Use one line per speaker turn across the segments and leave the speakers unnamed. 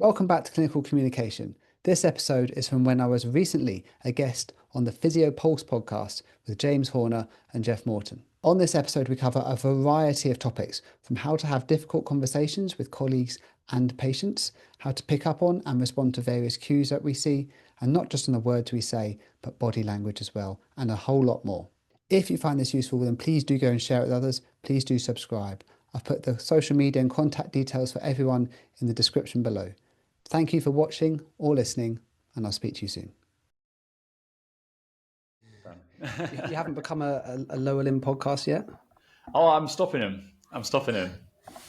Welcome back to Clinical Communication. This episode is from when I was recently a guest on the Physio Pulse podcast with James Horner and Jeff Morton. On this episode, we cover a variety of topics, from how to have difficult conversations with colleagues and patients, how to pick up on and respond to various cues that we see, and not just on the words we say, but body language as well, and a whole lot more. If you find this useful, then please do go and share it with others. Please do subscribe. I've put the social media and contact details for everyone in the description below. Thank you for watching or listening, and I'll speak to you soon. You haven't become a lower limb podcast yet?
Oh, I'm stopping him.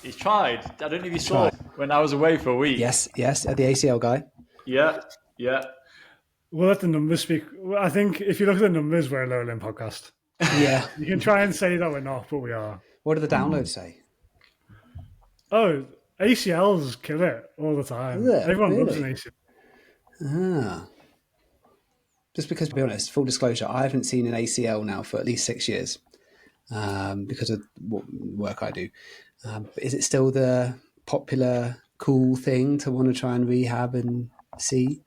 He's tried. I don't know if you saw when I was away for a week.
Yes, the ACL guy.
Yeah.
We'll let the numbers speak. I think if you look at the numbers, we're a low limb podcast.
Yeah.
You can try and say that we're not, but we are.
What do the downloads say?
Oh, ACLs kill it all the time. Everyone loves an ACL.
Just because, to be honest, full disclosure, I haven't seen an ACL now for at least 6 years because of what work I do. Is it still the popular, cool thing to want to try and rehab and see?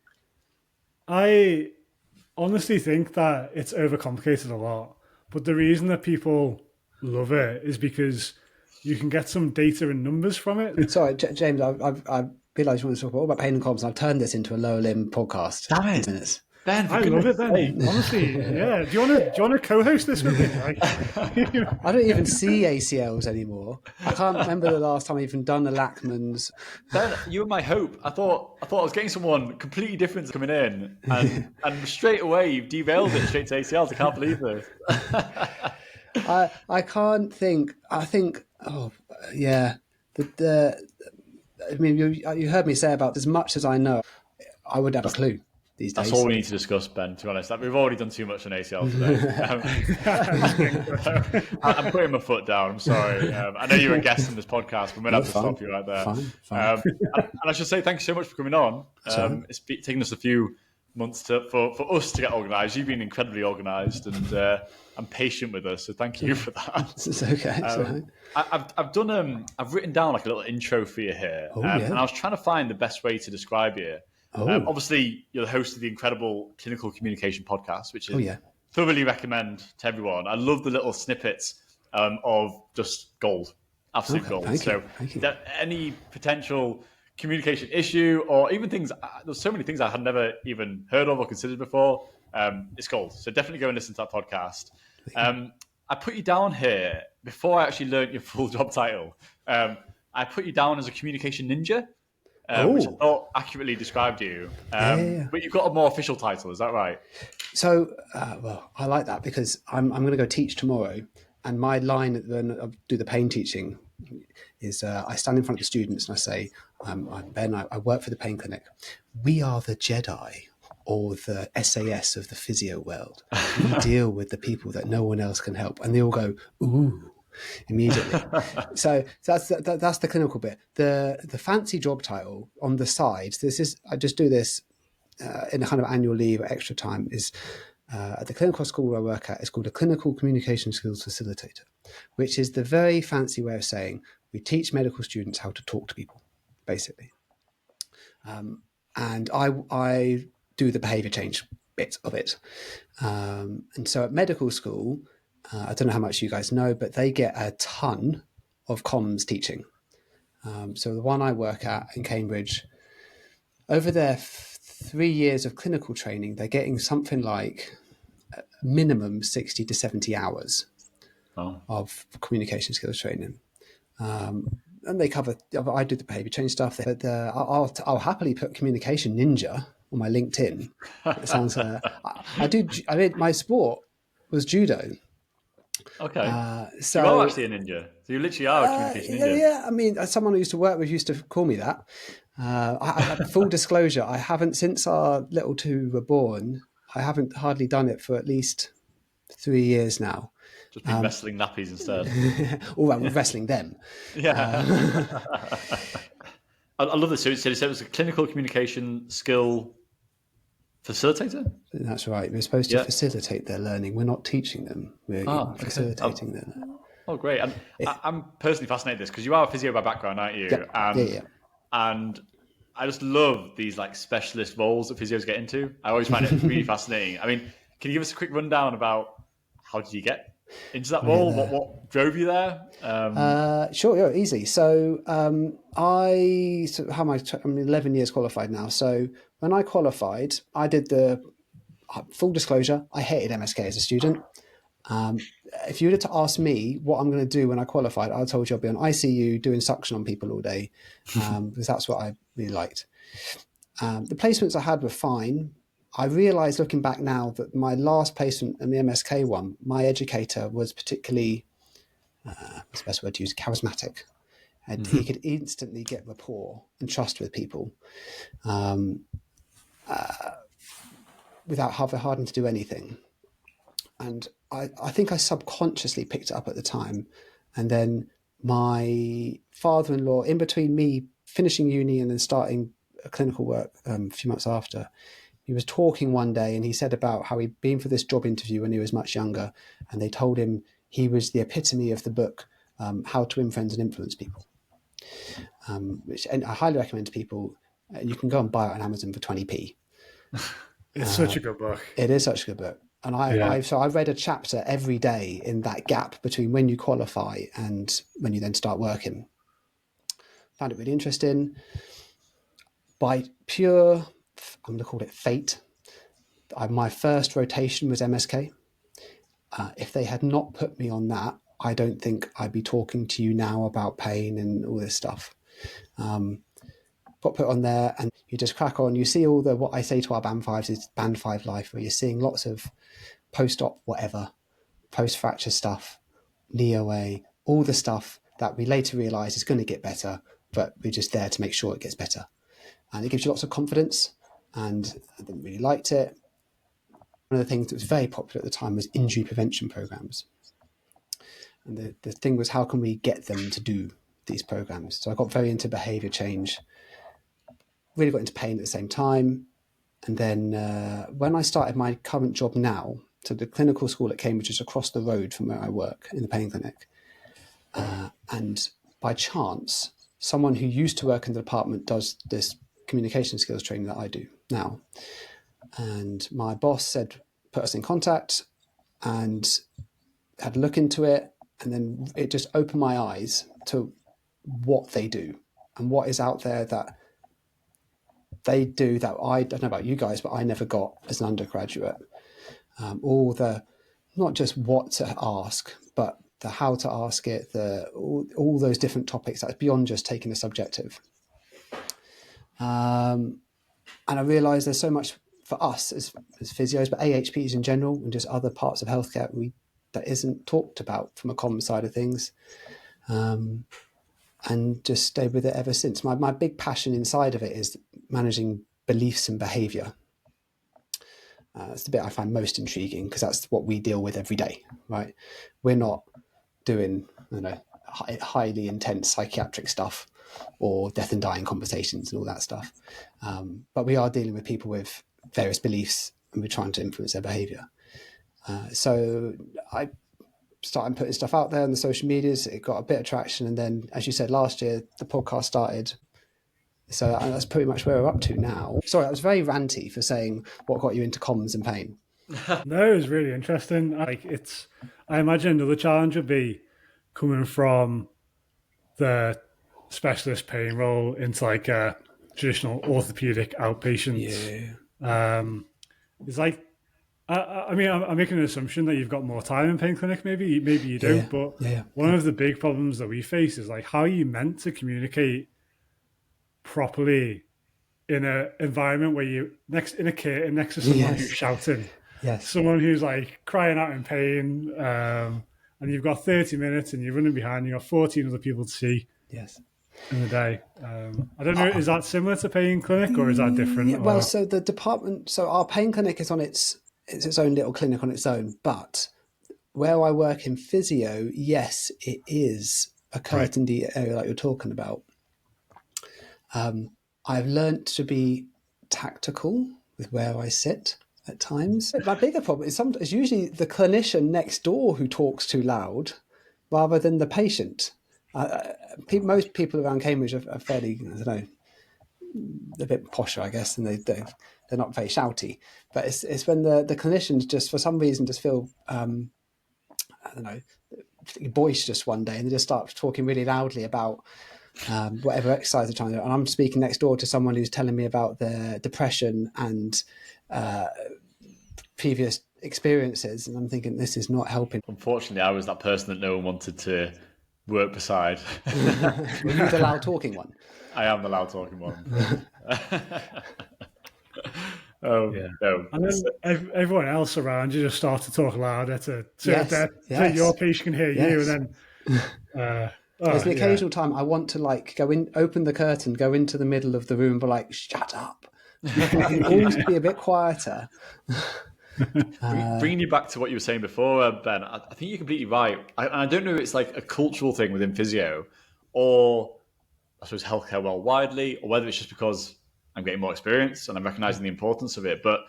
I honestly think that it's overcomplicated a lot. But the reason that people love it is because you can get some data and numbers from it.
Sorry, James, I realised you want to talk about pain and comps, and I've turned this into a lower limb podcast.
Damn it.
Minutes.
Ben,
I love it, Ben. Honestly, yeah. Do you want to co-host this with me?
I don't even see ACLs anymore. I can't remember the last time I even done a Lackman's.
Ben, you were my hope. I thought I was getting someone completely different coming in, and straight away you've derailed it straight to ACLs. I can't believe this.
I can't think. I think. Oh, yeah. I mean, you heard me say about as much as I know. I would have a clue. These days.
That's all we need to discuss, Ben, to be honest. We've already done too much on ACL today. I'm putting my foot down. I'm sorry. I know you're a guest in this podcast, but I'm going to have to stop you right there.
Fine.
And I should say thank you so much for coming on. It's taken us a few months for us to get organised. You've been incredibly organised and patient with us, so thank you for that.
It's okay.
I've written down like a little intro for you here, and I was trying to find the best way to describe you. Obviously, you're the host of the incredible Clinical Communication podcast, which I thoroughly recommend to everyone. I love the little snippets of just gold, absolute gold.
Thank you.
Any potential communication issue or even things, there's so many things I had never even heard of or considered before. It's gold. So definitely go and listen to that podcast. I put you down here before I actually learned your full job title. I put you down as a communication ninja. Which I thought accurately described you. But you've got a more official title, is that right?
So, I like that because I'm going to go teach tomorrow. And my line when I do the pain teaching is I stand in front of the students and I say, I'm Ben, I work for the pain clinic. We are the Jedi or the SAS of the physio world. We deal with the people that no one else can help. And they all go, ooh. Immediately. So that's the clinical bit. The fancy job title on the side, I just do this in a kind of annual leave or extra time, is at the clinical school I work at, it's called a Clinical Communication Skills Facilitator, which is the very fancy way of saying we teach medical students how to talk to people, basically. And I do the behaviour change bit of it. And so at medical school, I don't know how much you guys know, but they get a ton of comms teaching. So the one I work at in Cambridge, over their 3 years of clinical training, they're getting something like minimum 60 to 70 hours of communication skills training. And they cover, I do the behavior change stuff, but I'll happily put communication ninja on my LinkedIn. It sounds, I mean, my sport was judo.
Okay. So you are actually a ninja. So you literally are a communication ninja.
Yeah. I mean, someone I used to work with used to call me that. Full disclosure, I haven't, since our little two were born, I haven't hardly done it for at least 3 years now.
Just been wrestling nappies instead.
Or wrestling them.
Yeah. I love this. So you said it was a clinical communication skill facilitator?
That's right. We're supposed to facilitate their learning. We're not teaching them. We're facilitating their learning.
Oh, great. And I'm personally fascinated with this because you are a physio by background, aren't you?
Yeah.
And I just love these like specialist roles that physios get into. I always find it really fascinating. I mean, can you give us a quick rundown about how did you get into that role? What drove you there?
Sure, yeah, easy. So I'm 11 years qualified now. So when I qualified, I did the full disclosure. I hated MSK as a student. If you were to ask me what I'm going to do when I qualified, I told you I'd be on ICU doing suction on people all day, because that's what I really liked. The placements I had were fine. I realised looking back now that my last placement in the MSK one, my educator was particularly, what's the best word to use, charismatic. And he could instantly get rapport and trust with people without having to do anything. And I think I subconsciously picked it up at the time. And then my father-in-law, in between me finishing uni and then starting clinical work a few months after, he was talking one day and he said about how he'd been for this job interview when he was much younger, and they told him he was the epitome of the book, How to Win Friends and Influence People, which I highly recommend to people. You can go and buy it on Amazon for 20p.
It's such a good book.
It is such a good book. And I read a chapter every day in that gap between when you qualify and when you then start working. Found it really interesting. By pure, I'm going to call it fate, my first rotation was MSK. If they had not put me on that, I don't think I'd be talking to you now about pain and all this stuff. Got put on there and you just crack on. You see all what I say to our band fives is band five life, where you're seeing lots of post-op whatever, post-fracture stuff, knee OA, all the stuff that we later realise is going to get better, but we're just there to make sure it gets better. And it gives you lots of confidence, and I really liked it. One of the things that was very popular at the time was injury prevention programs. And the thing was, how can we get them to do these programs? So I got very into behaviour change, really got into pain at the same time. And then when I started my current job now, so the clinical school at Cambridge is across the road from where I work in the pain clinic. And by chance, someone who used to work in the department does this communication skills training that I do now. And my boss said, put us in contact, and had a look into it. And then it just opened my eyes to what they do and what is out there that they do that I don't know about you guys, but I never got as an undergraduate. All the, not just what to ask, but the how to ask it, all those different topics that's beyond just taking a subjective. And I realised there's so much for us as physios, but AHPs in general and just other parts of healthcare that isn't talked about from a common side of things. And just stayed with it ever since. My big passion inside of it is managing beliefs and behaviour. It's the bit I find most intriguing because that's what we deal with every day, right? We're not doing, highly intense psychiatric stuff or death and dying conversations and all that stuff. But we are dealing with people with various beliefs and we're trying to influence their behaviour. So I started putting stuff out there on the social medias. It got a bit of traction. And then, as you said, last year, the podcast started. So that's pretty much where we're up to now. Sorry, I was very ranty for saying what got you into comms and pain.
No, it was really interesting. I imagine another challenge would be coming from the specialist pain role into like a traditional orthopedic outpatient.
Yeah.
It's like, I mean, I'm making an assumption that you've got more time in pain clinic. Maybe you don't. But one of the big problems that we face is like, how are you meant to communicate properly in an environment where you next to someone who's shouting, someone who's like crying out in pain, and you've got 30 minutes and you're running behind. You've got 14 other people to see. In the day. I don't know, is that similar to pain clinic or is that different?
Yeah, well, so the department, so our pain clinic is on its own little clinic on its own, but where I work in physio, yes, it is a curtained area like you're talking about. I've learnt to be tactical with where I sit at times. My bigger problem is usually the clinician next door who talks too loud rather than the patient. Most people around Cambridge are fairly, a bit posher, I guess, and they're not very shouty. But it's when the clinicians just for some reason just feel I don't know, boisterous one day, and they just start talking really loudly about whatever exercise they're trying to do. And I'm speaking next door to someone who's telling me about their depression and previous experiences, and I'm thinking this is not helping.
Unfortunately, I was that person that no one wanted to work beside.
Were you the loud talking one?
I am the loud talking one. Oh,
Yeah.
no.
And then everyone else around you just start to talk louder so that your patient can hear you. And then
there's the occasional time I want to like go in, open the curtain, go into the middle of the room, but like, shut up. Always be a bit quieter.
Bringing you back to what you were saying before, Ben, I think you're completely right. I don't know if it's like a cultural thing within physio, or I suppose healthcare well widely, or whether it's just because I'm getting more experience and I'm recognizing the importance of it. But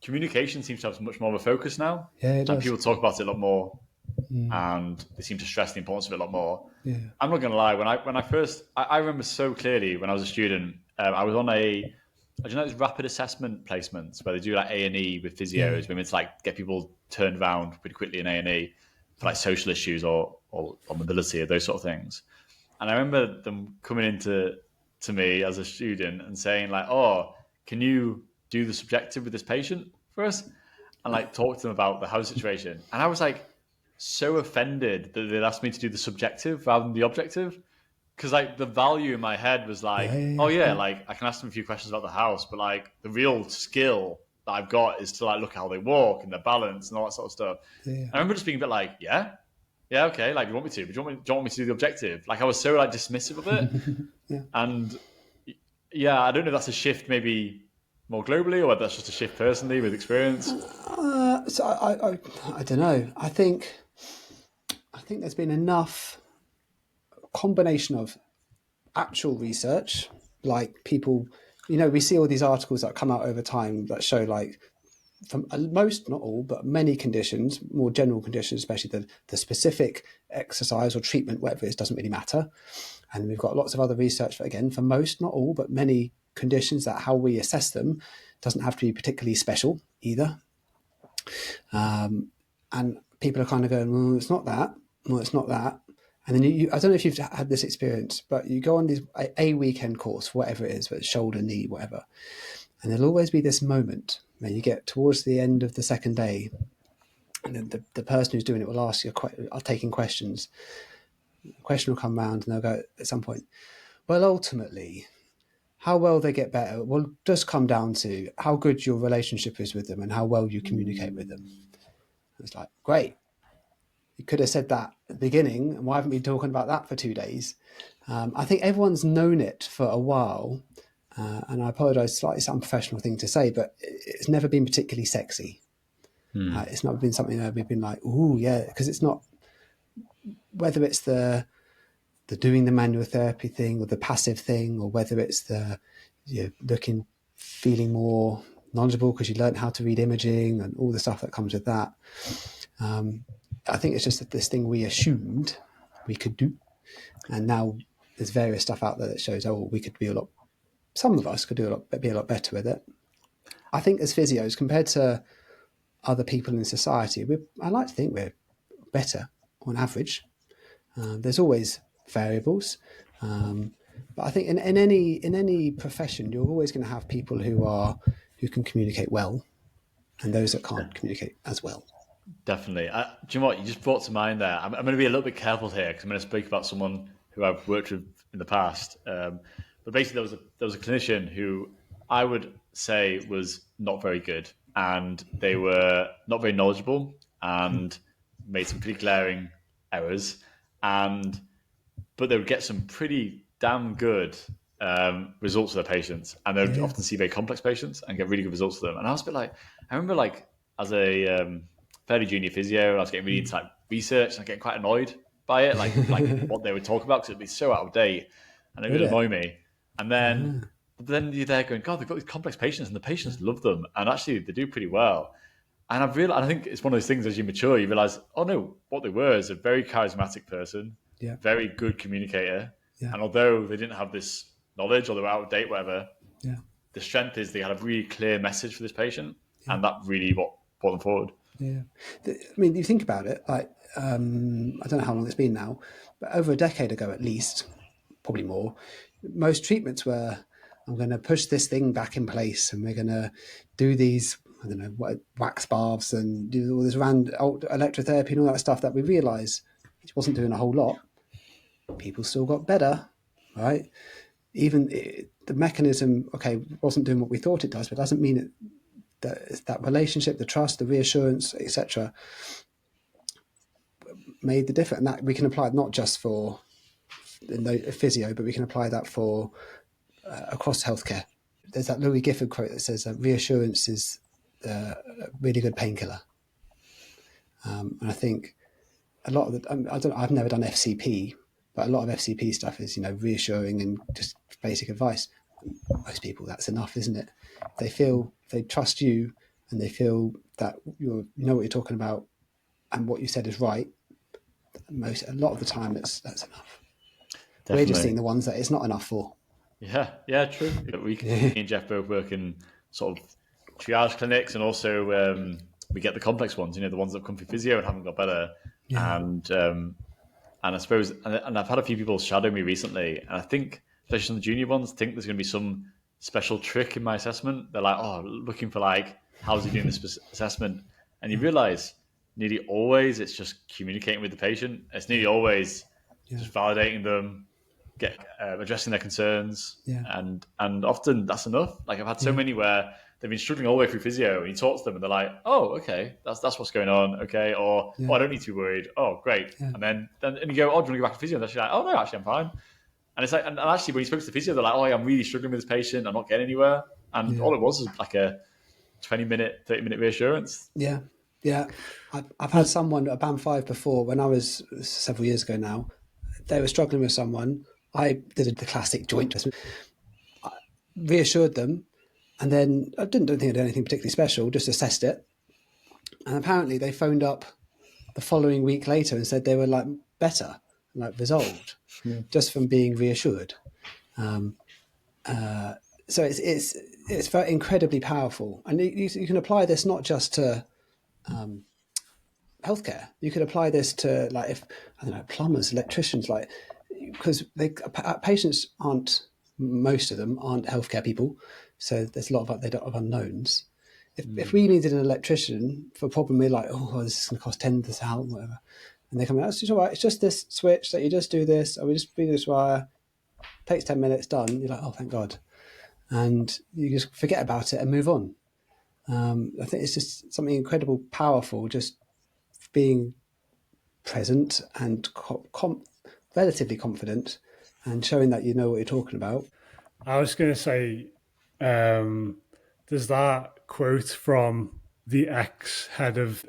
communication seems to have much more of a focus now.
Yeah, it does.
And people talk about it a lot more, and they seem to stress the importance of it a lot more.
Yeah.
I'm not going to lie. When I first, I remember so clearly when I was a student, I was on a, do you know those rapid assessment placements where they do like A&E with physios, women to like get people turned around pretty quickly in A&E for like social issues or mobility or those sort of things. And I remember them coming into me as a student and saying like, "Oh, can you do the subjective with this patient for us?" And like talk to them about the house situation. And I was like so offended that they'd asked me to do the subjective rather than the objective. Because like the value in my head was like, like I can ask them a few questions about the house, but like the real skill that I've got is to like look at how they walk and their balance and all that sort of stuff. Yeah. I remember just being a bit like, yeah, okay, like you want me to, but do you want me to do the objective? Like I was so like dismissive of it. And I don't know if that's a shift maybe more globally or whether that's just a shift personally with experience.
So I don't know. I think there's been enough combination of actual research, like people, we see all these articles that come out over time that show like from most, not all, but many conditions, more general conditions, especially the specific exercise or treatment, whatever it is, doesn't really matter. And we've got lots of other research, again, for most, not all, but many conditions that how we assess them doesn't have to be particularly special either. And people are kind of going, well, it's not that. Well, it's not that. And then I don't know if you've had this experience, but you go on a weekend course, whatever it is, whether it's shoulder, knee, whatever. And there'll always be this moment when you get towards the end of the second day, and then the person who's doing it will ask you, taking questions. A question will come round and they'll go at some point, well, ultimately, how well they get better will just come down to how good your relationship is with them and how well you communicate with them. It's like, great. You could have said that at the beginning, and why haven't we been talking about that for 2 days? I think everyone's known it for a while, and I apologise, slightly it's an unprofessional thing to say, but it's never been particularly sexy. It's not been something that we've been like, ooh, yeah, because it's not, whether it's the doing the manual therapy thing or the passive thing, or whether it's the feeling more knowledgeable because you learned how to read imaging and all the stuff that comes with that. I think it's just that this thing we assumed we could do, and now there's various stuff out there that shows, we could be some of us could be a lot better with it. I think as physios, compared to other people in society, I like to think we're better on average. There's always variables, but I think in any profession, you're always going to have people who can communicate well, and those that can't communicate as well.
Definitely. Do you know what? You just brought to mind there. I'm going to be a little bit careful here because I'm going to speak about someone who I've worked with in the past. But basically, there was a clinician who I would say was not very good, and they were not very knowledgeable and made some pretty glaring errors. But they would get some pretty damn good results for their patients, and they would often see very complex patients and get really good results for them. And I was a bit like, I remember like as a fairly junior physio, I was getting really into like research and getting quite annoyed by it, like what they would talk about, because it'd be so out of date and it would annoy me. And then you're there going, God, they've got these complex patients and the patients love them, and actually they do pretty well. And I think it's one of those things, as you mature, you realize, oh no, what they were is a very charismatic person, very good communicator. And although they didn't have this knowledge or they were out of date, whatever, the strength is they had a really clear message for this patient, and that really what brought them forward.
Yeah. I mean, you think about it, like, I don't know how long it's been now, but over a decade ago at least, probably more, most treatments were, I'm going to push this thing back in place and we're going to do these, I don't know, wax baths and do all this electrotherapy and all that stuff that we realise it wasn't doing a whole lot. People still got better, right? Even the mechanism, okay, wasn't doing what we thought it does, but it doesn't mean that relationship, the trust, the reassurance, etc., made the difference. And that we can apply it not just for physio, but we can apply that for across healthcare. There's that Louis Gifford quote that says reassurance is a really good painkiller. And I think a lot of I've never done FCP, but a lot of FCP stuff is, reassuring and just basic advice. Most people, that's enough, isn't it? They trust you and they feel that you know what you're talking about and what you said is right. A lot of the time, that's enough. Definitely. We're just seeing the ones that it's not enough for.
Yeah, true. Me and Jeff both work in sort of triage clinics, and also we get the complex ones. The ones that come through physio and haven't got better. Yeah. And I suppose, and I've had a few people shadow me recently, and I think, especially the junior ones, think there's going to be some special trick in my assessment. They're like, looking for how's he doing this assessment? And you realise nearly always it's just communicating with the patient. It's nearly always just validating them, addressing their concerns, and often that's enough. I've had so many where they've been struggling all the way through physio, and you talk to them and they're like, "Oh, okay, that's what's going on, okay," or "Oh, I don't need to be worried." "Oh, great," and then you go, "Oh, do you want to go back to physio?" And they're like, "Oh, no, actually, I'm fine." And it's and actually, when you spoke to the physio, they're like, "Oh, I'm really struggling with this patient. I'm not getting anywhere," and all it was a 20-minute, 30-minute reassurance.
Yeah. I've had someone at Band 5 before, when I was several years ago now. They were struggling with someone. I did the classic joint adjustment. I reassured them, and then I didn't think I did anything particularly special, just assessed it. And apparently they phoned up the following week later and said they were better, resolved, just from being reassured. So it's very incredibly powerful, and you can apply this not just to healthcare. You could apply this to plumbers, electricians, because patients most of them aren't healthcare people, so there's a lot of unknowns. If we needed an electrician for a problem, we're like, this is going to cost tens of thousands, whatever, and they come out, it's all right, it's just this switch that you just do this, or we just bring this wire, takes 10 minutes, done. You're like, oh, thank God. And you just forget about it and move on. I think it's just something incredibly powerful, just being present and relatively confident and showing that you know what you're talking about.
I was going to say, there's that quote from the ex-head of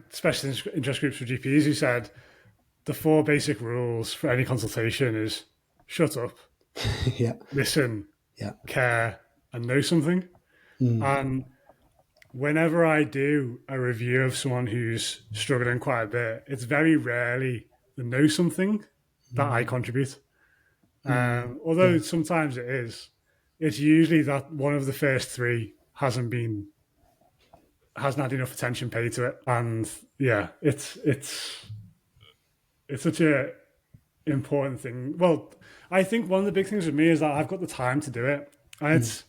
special interest groups for GPs who said, the 4 basic rules for any consultation is shut up, listen, care, and know something. And whenever I do a review of someone who's struggling quite a bit, it's very rarely the know something that I contribute. Although sometimes it is, it's usually that one of the first 3 hasn't had enough attention paid to it. And it's such a important thing. Well, I think one of the big things with me is that I've got the time to do it. And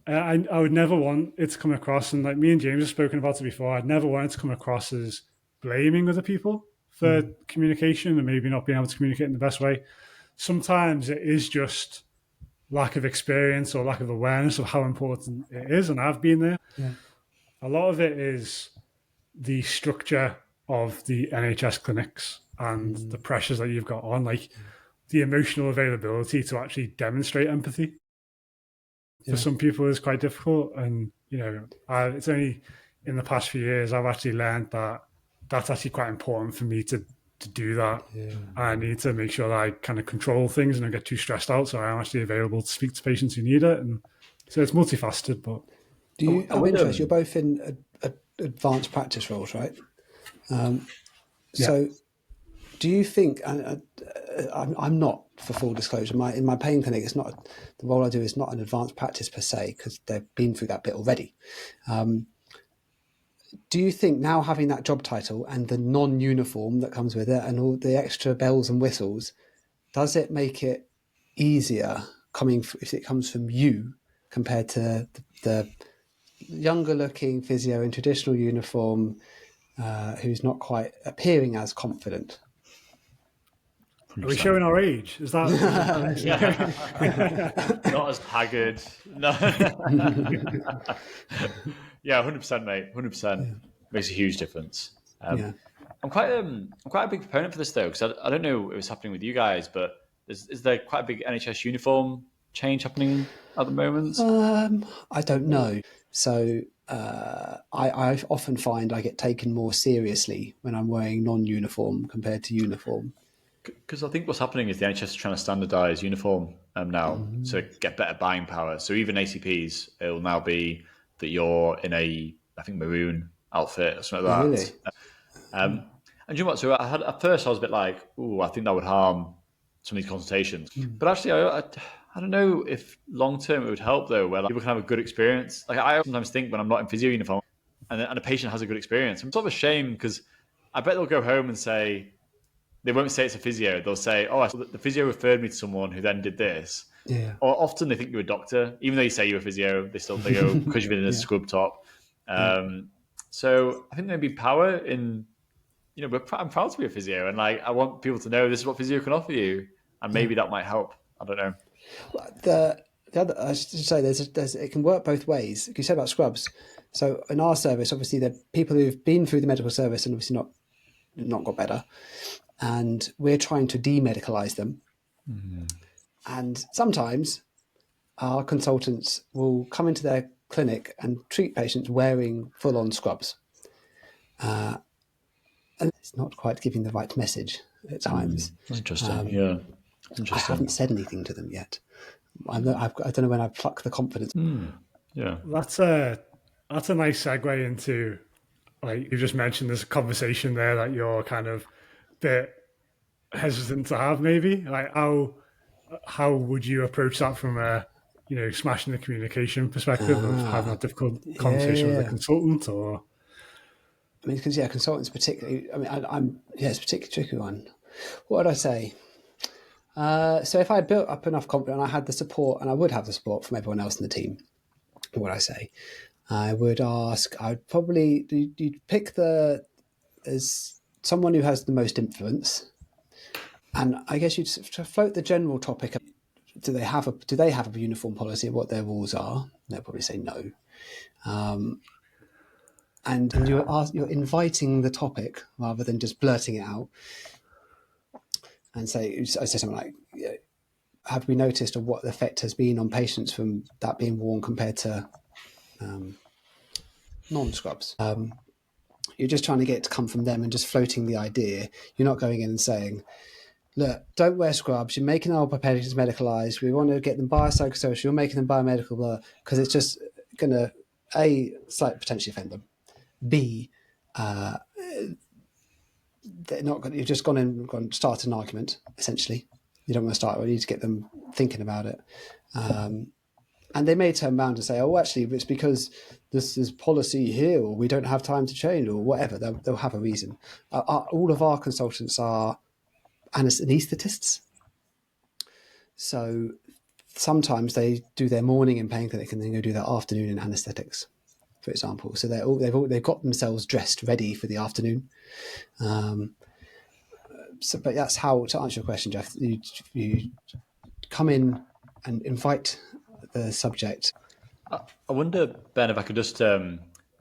I would never want it to come across, and me and James have spoken about it before, I'd never want it to come across as blaming other people for communication and maybe not being able to communicate in the best way. Sometimes it is just lack of experience or lack of awareness of how important it is, and I've been there. A lot of it is the structure of the NHS clinics and the pressures that you've got on, the emotional availability to actually demonstrate empathy. For some people is quite difficult, and it's only in the past few years I've actually learned that that's actually quite important for me to do that. I need to make sure that I kind of control things and don't get too stressed out, so I'm actually available to speak to patients who need it. And so it's multifaceted. But
I'm interested, you're both in advanced practice roles, right? So Do you think? I'm not, for full disclosure. In my pain clinic, it's not the role I do is not an advanced practice per se because they've been through that bit already. Do you think now having that job title and the non-uniform that comes with it and all the extra bells and whistles, does it make it easier if it comes from you compared to the younger looking physio in traditional uniform who's not quite appearing as confident?
100%.
Are we showing our age? Is that
not as haggard? No. Yeah, 100%, mate. 100% makes a huge difference. I'm quite a big proponent for this though, because I don't know if it's happening with you guys, but is there quite a big NHS uniform change happening at the moment?
I don't know. So I often find I get taken more seriously when I'm wearing non-uniform compared to uniform.
Because I think what's happening is the NHS is trying to standardise uniform now to get better buying power. So even ACPs, it'll now be that you're in I think, maroon outfit or something like that.
Really?
And you know what? So at first I was a bit like, "Ooh, I think that would harm some of these consultations." But actually, I don't know if long term it would help though, where people can have a good experience. Like I sometimes think when I'm not in physio uniform and a patient has a good experience, I'm sort of ashamed because I bet they'll go home and say. They won't say it's a physio. They'll say, "Oh, the physio referred me to someone who then did this."
Yeah.
Or often they think you're a doctor, even though you say you're a physio. They go because you've been in a scrub top. So I think there'd be power in, I'm proud to be a physio, and I want people to know this is what physio can offer you, and maybe that might help. I don't know.
The other, I should say, it can work both ways. Like you said about scrubs. So in our service, obviously, the people who've been through the medical service and obviously not got better. And we're trying to demedicalize them. And sometimes our consultants will come into their clinic and treat patients wearing full-on scrubs. And it's not quite giving the right message at times.
Interesting. Interesting.
I haven't said anything to them yet. I don't know when I pluck the confidence.
Yeah.
That's a nice segue into, like you just mentioned, this conversation there that you're kind of bit hesitant to have, maybe. Like how would you approach that from a smashing the communication perspective of having a difficult conversation with a consultant? Or
I mean, because consultants particularly. I mean, it's a particularly tricky one. What would I say? So if I had built up enough confidence, and I had the support, and I would have the support from everyone else in the team, what would I say? I would ask. I'd probably you'd pick as someone who has the most influence. And I guess you'd to float the general topic. Do they have a uniform policy of what their rules are? They'll probably say no. And you're inviting the topic rather than just blurting it out. And I say something like, "Have we noticed what the effect has been on patients from that being worn compared to non-scrubs?" You're just trying to get it to come from them and just floating the idea. You're not going in and saying, "Look, don't wear scrubs. You're making our patients medicalised. We want to get them biopsychosocial. You're making them biomedical," because it's just going to, A, slightly potentially offend them. B, they're not going. You've just gone and started an argument. Essentially, you don't want to start. You need to get them thinking about it. And they may turn around and say, "Oh, actually, it's because this is policy here, or we don't have time to change, or whatever." They'll have a reason. All of our consultants are anaesthetists. So sometimes they do their morning in pain clinic and then go do their afternoon in anaesthetics, for example. So they've got themselves dressed ready for the afternoon. But that's how, to answer your question, Jeff, you come in and invite the subject.
I wonder, Ben, if I could just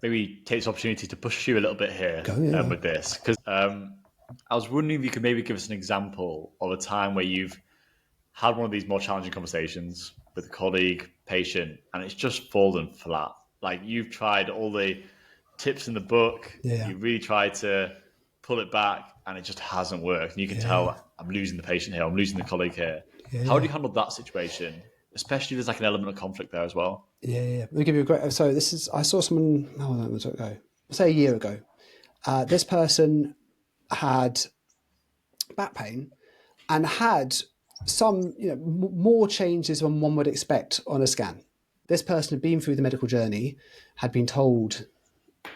maybe take this opportunity to push you a little bit here with this, because I was wondering if you could maybe give us an example of a time where you've had one of these more challenging conversations with a colleague, patient, and it's just fallen flat. Like you've tried all the tips in the book, you really tried to pull it back, and it just hasn't worked. And you can tell, I'm losing the patient here, I'm losing the colleague here. How do you handle that situation? Especially if there's like an element of conflict there as well.
Let me give you a great. So I saw someone. Say a year ago. This person had back pain and had some, more changes than one would expect on a scan. This person had been through the medical journey, had been told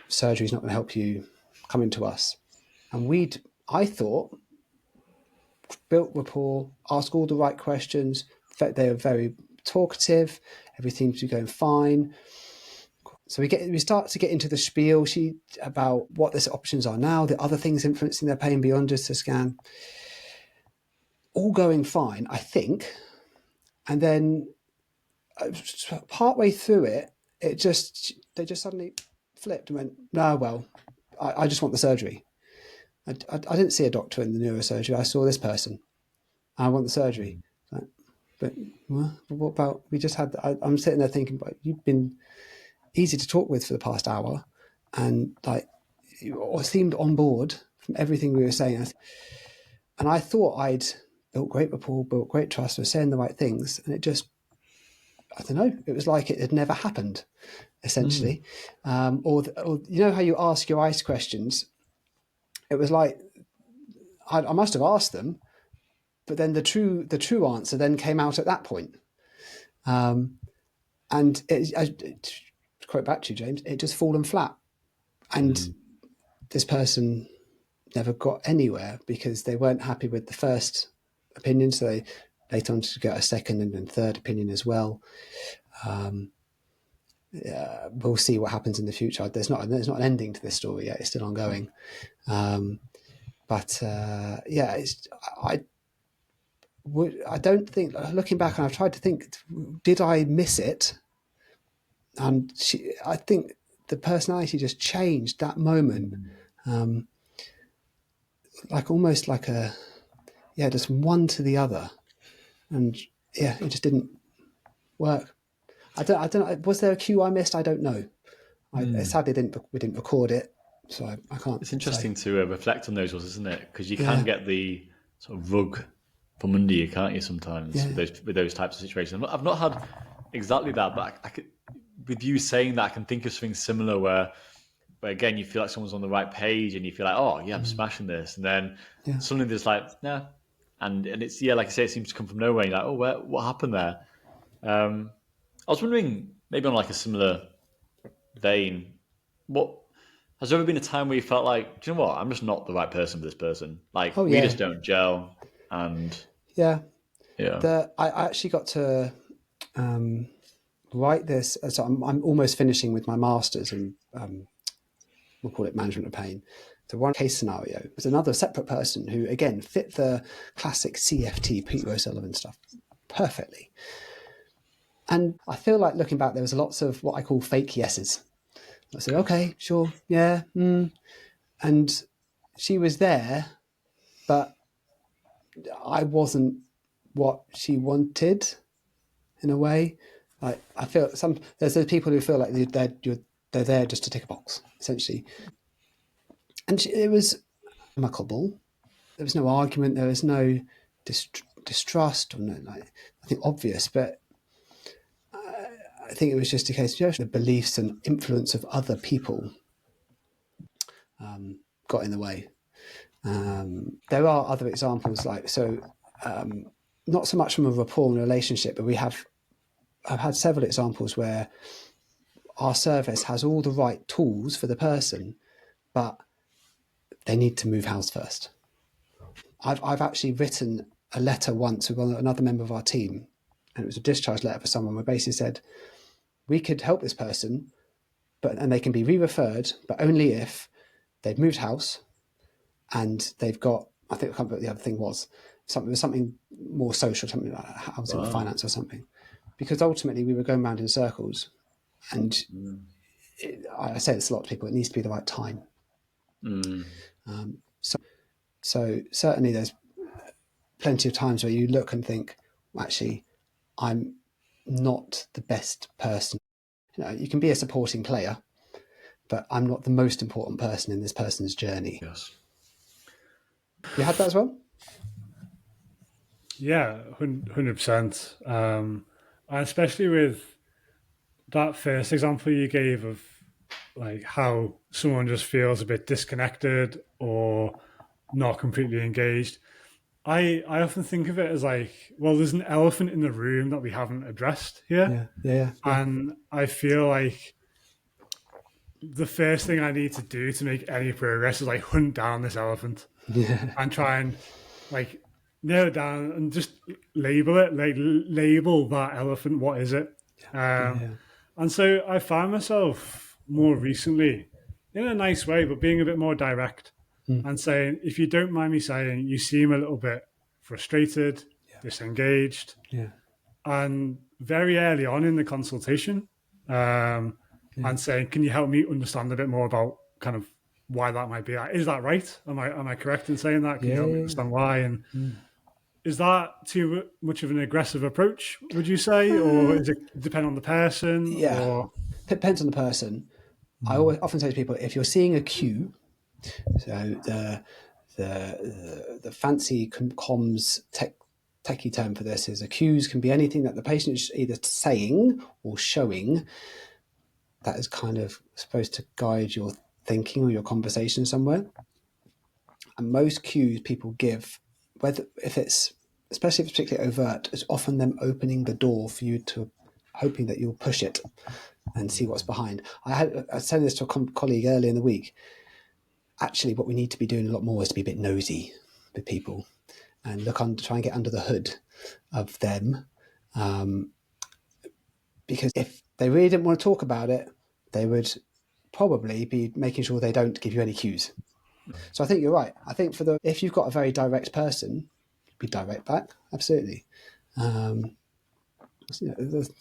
surgery is not going to help you, come into us. And I thought, built rapport, asked all the right questions. They were very talkative. Everything seemed to be going fine. So we start to get into the spiel about what the options are now, the other things influencing their pain beyond just the scan. All going fine, I think. And then partway through it, they just suddenly flipped and went, no, well, I just want the surgery. I didn't see a doctor in the neurosurgery. I saw this person. I want the surgery. But what about, we just had, I'm sitting there thinking, but you've been easy to talk with for the past hour, and you seemed on board from everything we were saying. And I thought I'd built great rapport, built great trust, was saying the right things, and it just, I don't know, it was like it had never happened, essentially. Or you know how you ask your ICE questions? It was like, I must have asked them, but then the true answer then came out at that point. And to quote back to you, James, it just fallen flat. And this person never got anywhere because they weren't happy with the first opinion. So they later on to get a second and then third opinion as well. We'll see what happens in the future. There's not an ending to this story yet. It's still ongoing. I don't think, looking back, and I've tried to think, did I miss it? And I think the personality just changed that moment. Almost like just one to the other. And it just didn't work. I don't know. Was there a cue I missed? I don't know. Sadly we didn't record it, so I can't.
It's interesting to reflect on those ones, isn't it? Because you can get the sort of rug from under you, can't you? Sometimes with those types of situations. I've not had exactly that, but I could, with you saying that, I can think of something similar where again you feel like someone's on the right page, and you feel like, oh yeah, I'm smashing this, and then suddenly there's like, nah, and it's like I say, it seems to come from nowhere. You're like, oh, what happened there? I was wondering, maybe on like a similar vein, has there ever been a time where you felt like, do you know what, I'm just not the right person for this person? Like, we just don't gel. And
I actually got to write this. So I'm almost finishing with my master's in, we'll call it management of pain. So one case scenario was another separate person who, again, fit the classic CFT, Peter O'Sullivan stuff perfectly. And I feel like, looking back, there was lots of what I call fake yeses. I said, okay, sure, yeah. And she was there, but I wasn't what she wanted, in a way. Like, I feel there's those people who feel like they're there just to tick a box, essentially. And it was amicable. There was no argument. There was no distrust or nothing obvious, but I think it was just a case of the beliefs and influence of other people got in the way. There are other examples, not so much from a rapport and relationship, but I've had several examples where our service has all the right tools for the person, but they need to move house first. I've actually written a letter once with another member of our team, and it was a discharge letter for someone where basically said, we could help this person, and they can be re-referred, but only if they've moved house and they've got, I think I can't remember what the other thing was, something more social, something like housing or finance or something. Because ultimately we were going around in circles, and I say this a lot to people, it needs to be the right time. So certainly there's plenty of times where you look and think, well, actually, I'm not the best person. You can be a supporting player, but I'm not the most important person in this person's journey.
Yes.
You had that as well?
Yeah, 100%. And especially with that first example you gave of like how someone just feels a bit disconnected or not completely engaged. I often think of it as like, well, there's an elephant in the room that we haven't addressed here.
Yeah.
And I feel like the first thing I need to do to make any progress is like hunt down this elephant and try and like nail it down and just label it, like label that elephant. What is it? And so I found myself more recently in a nice way, but being a bit more direct and saying, if you don't mind me saying, you seem a little bit frustrated, disengaged. And very early on in the consultation, and saying, can you help me understand a bit more about kind of why that might be? Is that right? Am I correct in saying that? Can you help me understand why? And is that too much of an aggressive approach, would you say? Or does it depend on the person?
Yeah,
or...
depends on the person. I often say to people, if you're seeing a cue, so the fancy comms techie term for this is cues can be anything that the patient is either saying or showing that is kind of supposed to guide your thinking or your conversation somewhere. And most cues people give, especially if it's particularly overt, is often them opening the door for you to, hoping that you'll push it and see what's behind. I said this to a colleague earlier in the week. Actually, what we need to be doing a lot more is to be a bit nosy with people and try and get under the hood of them. Because if they really didn't want to talk about it, they would probably be making sure they don't give you any cues. So I think you're right. I think if you've got a very direct person, be direct back. Absolutely. The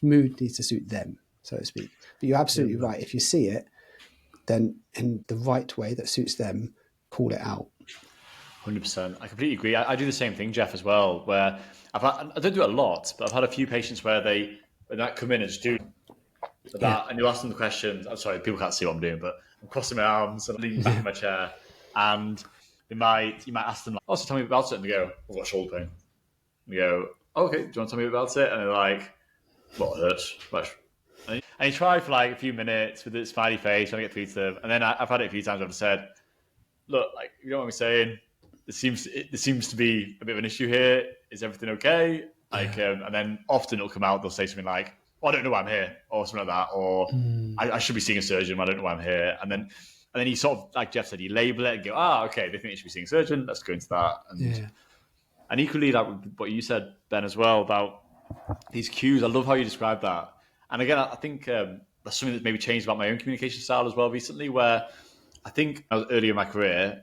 mood needs to suit them, so to speak. But you're absolutely right. If you see it, then in the right way that suits them, call it out.
100%. I completely agree. I do the same thing, Jeff, as well, where I don't do it a lot, but I've had a few patients where they come in and just do that, and you ask them the questions. I'm sorry, people can't see what I'm doing, but I'm crossing my arms and leaning back in my chair, and you might ask them, also tell me about it, and they go, I've got shoulder pain. And you go, okay, do you want to tell me about it? And they're like, well, it hurts. And you try for like a few minutes with a smiley face, trying to get through to them. And then I've had it a few times where I've said, look, like, you know what I'm saying? There seems to be a bit of an issue here. Is everything okay? Like, and then often it'll come out, they'll say something like, oh, I don't know why I'm here, or something like that, or I should be seeing a surgeon, I don't know why I'm here. And then you sort of, like Jeff said, you label it and go, okay, they think they should be seeing a surgeon, let's go into that. And equally, like what you said, Ben, as well, about these cues, I love how you described that. And again, I think that's something that's maybe changed about my own communication style as well recently, where I think I was earlier in my career,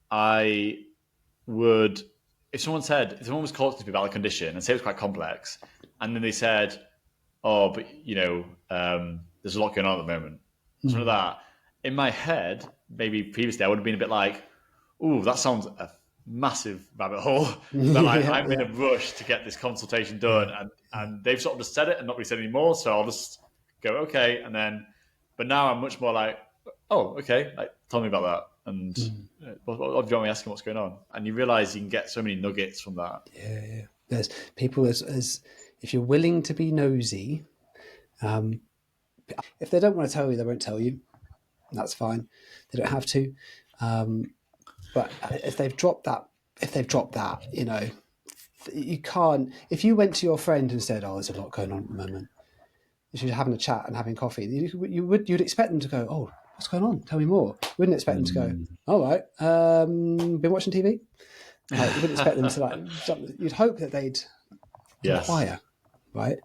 I would, if someone was talking to me about a condition and say it was quite complex, and then they said, oh, but there's a lot going on at the moment, something like that. In my head, maybe previously, I would have been a bit like, ooh, that sounds a massive rabbit hole. But I'm in a rush to get this consultation done, and they've sort of just said it and not really said any more. So I'll just go, okay. But now I'm much more like, oh, okay, like, tell me about that. And what do you want me asking what's going on? And you realize you can get so many nuggets from that.
Yeah. There's people as if you're willing to be nosy, if they don't want to tell you, they won't tell you. That's fine. They don't have to. But if they've dropped that, you can't. If you went to your friend and said, "Oh, there's a lot going on at the moment," if you're having a chat and having coffee, you'd expect them to go, "Oh, what's going on? Tell me more." You wouldn't expect them to go, "All right, been watching TV." You wouldn't expect them to you'd hope that they'd inquire, right?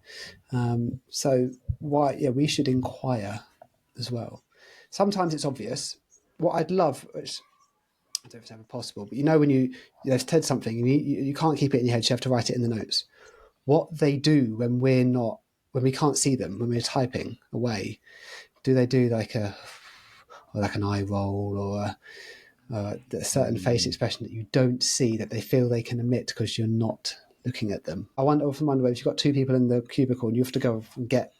So we should inquire as well. Sometimes it's obvious. What I'd love, which I don't know if it's ever possible, but when they've said something and you can't keep it in your head, you have to write it in the notes. What they do when we can't see them, when we're typing away, do they do like an eye roll or a certain face expression that you don't see, that they feel they can emit because you're not looking at them? I often wonder if you've got two people in the cubicle and you have to go and get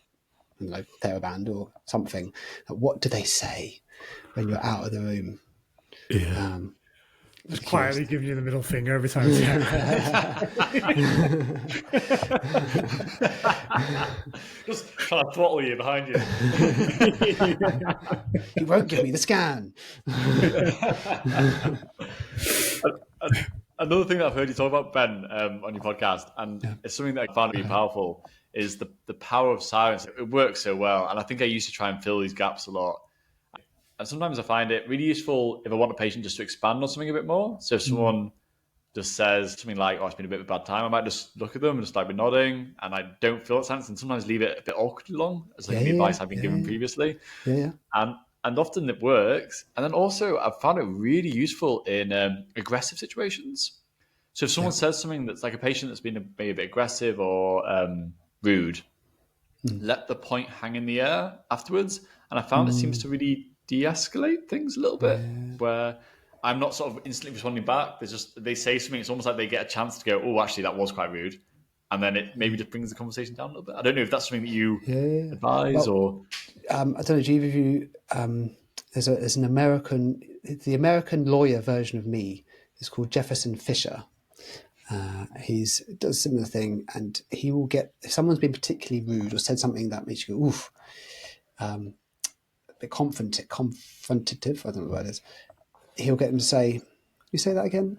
TheraBand or something, what do they say when you're out of the room?
Just quietly giving you the middle finger every time.
Just trying to throttle you behind you.
You won't give me the scan.
Another thing that I've heard you talk about, Ben, on your podcast, and it's something that I found really powerful, is the power of silence. It works so well. And I think I used to try and fill these gaps a lot. And sometimes I find it really useful if I want a patient just to expand on something a bit more. So if someone just says something like, oh, it's been a bit of a bad time, I might just look at them and just like be nodding, and I don't feel that silence, and sometimes leave it a bit awkwardly long, as like the advice I've been given previously. And often it works. And then also I've found it really useful in aggressive situations. So if someone says something that's like a patient that's been maybe a bit aggressive or rude, let the point hang in the air afterwards. And I found it seems to really de-escalate things a little bit, where I'm not sort of instantly responding back. They say something, it's almost like they get a chance to go, oh, actually, that was quite rude. And then it maybe just brings the conversation down a little bit. I don't know if that's something that you advise or...
I don't know, do either of you... there's an the American lawyer version of me is called Jefferson Fisher. He does a similar thing, and he will get, if someone's been particularly rude or said something that makes you go, oof, a bit confrontative, I don't know what it is, he'll get them to say, you say that again?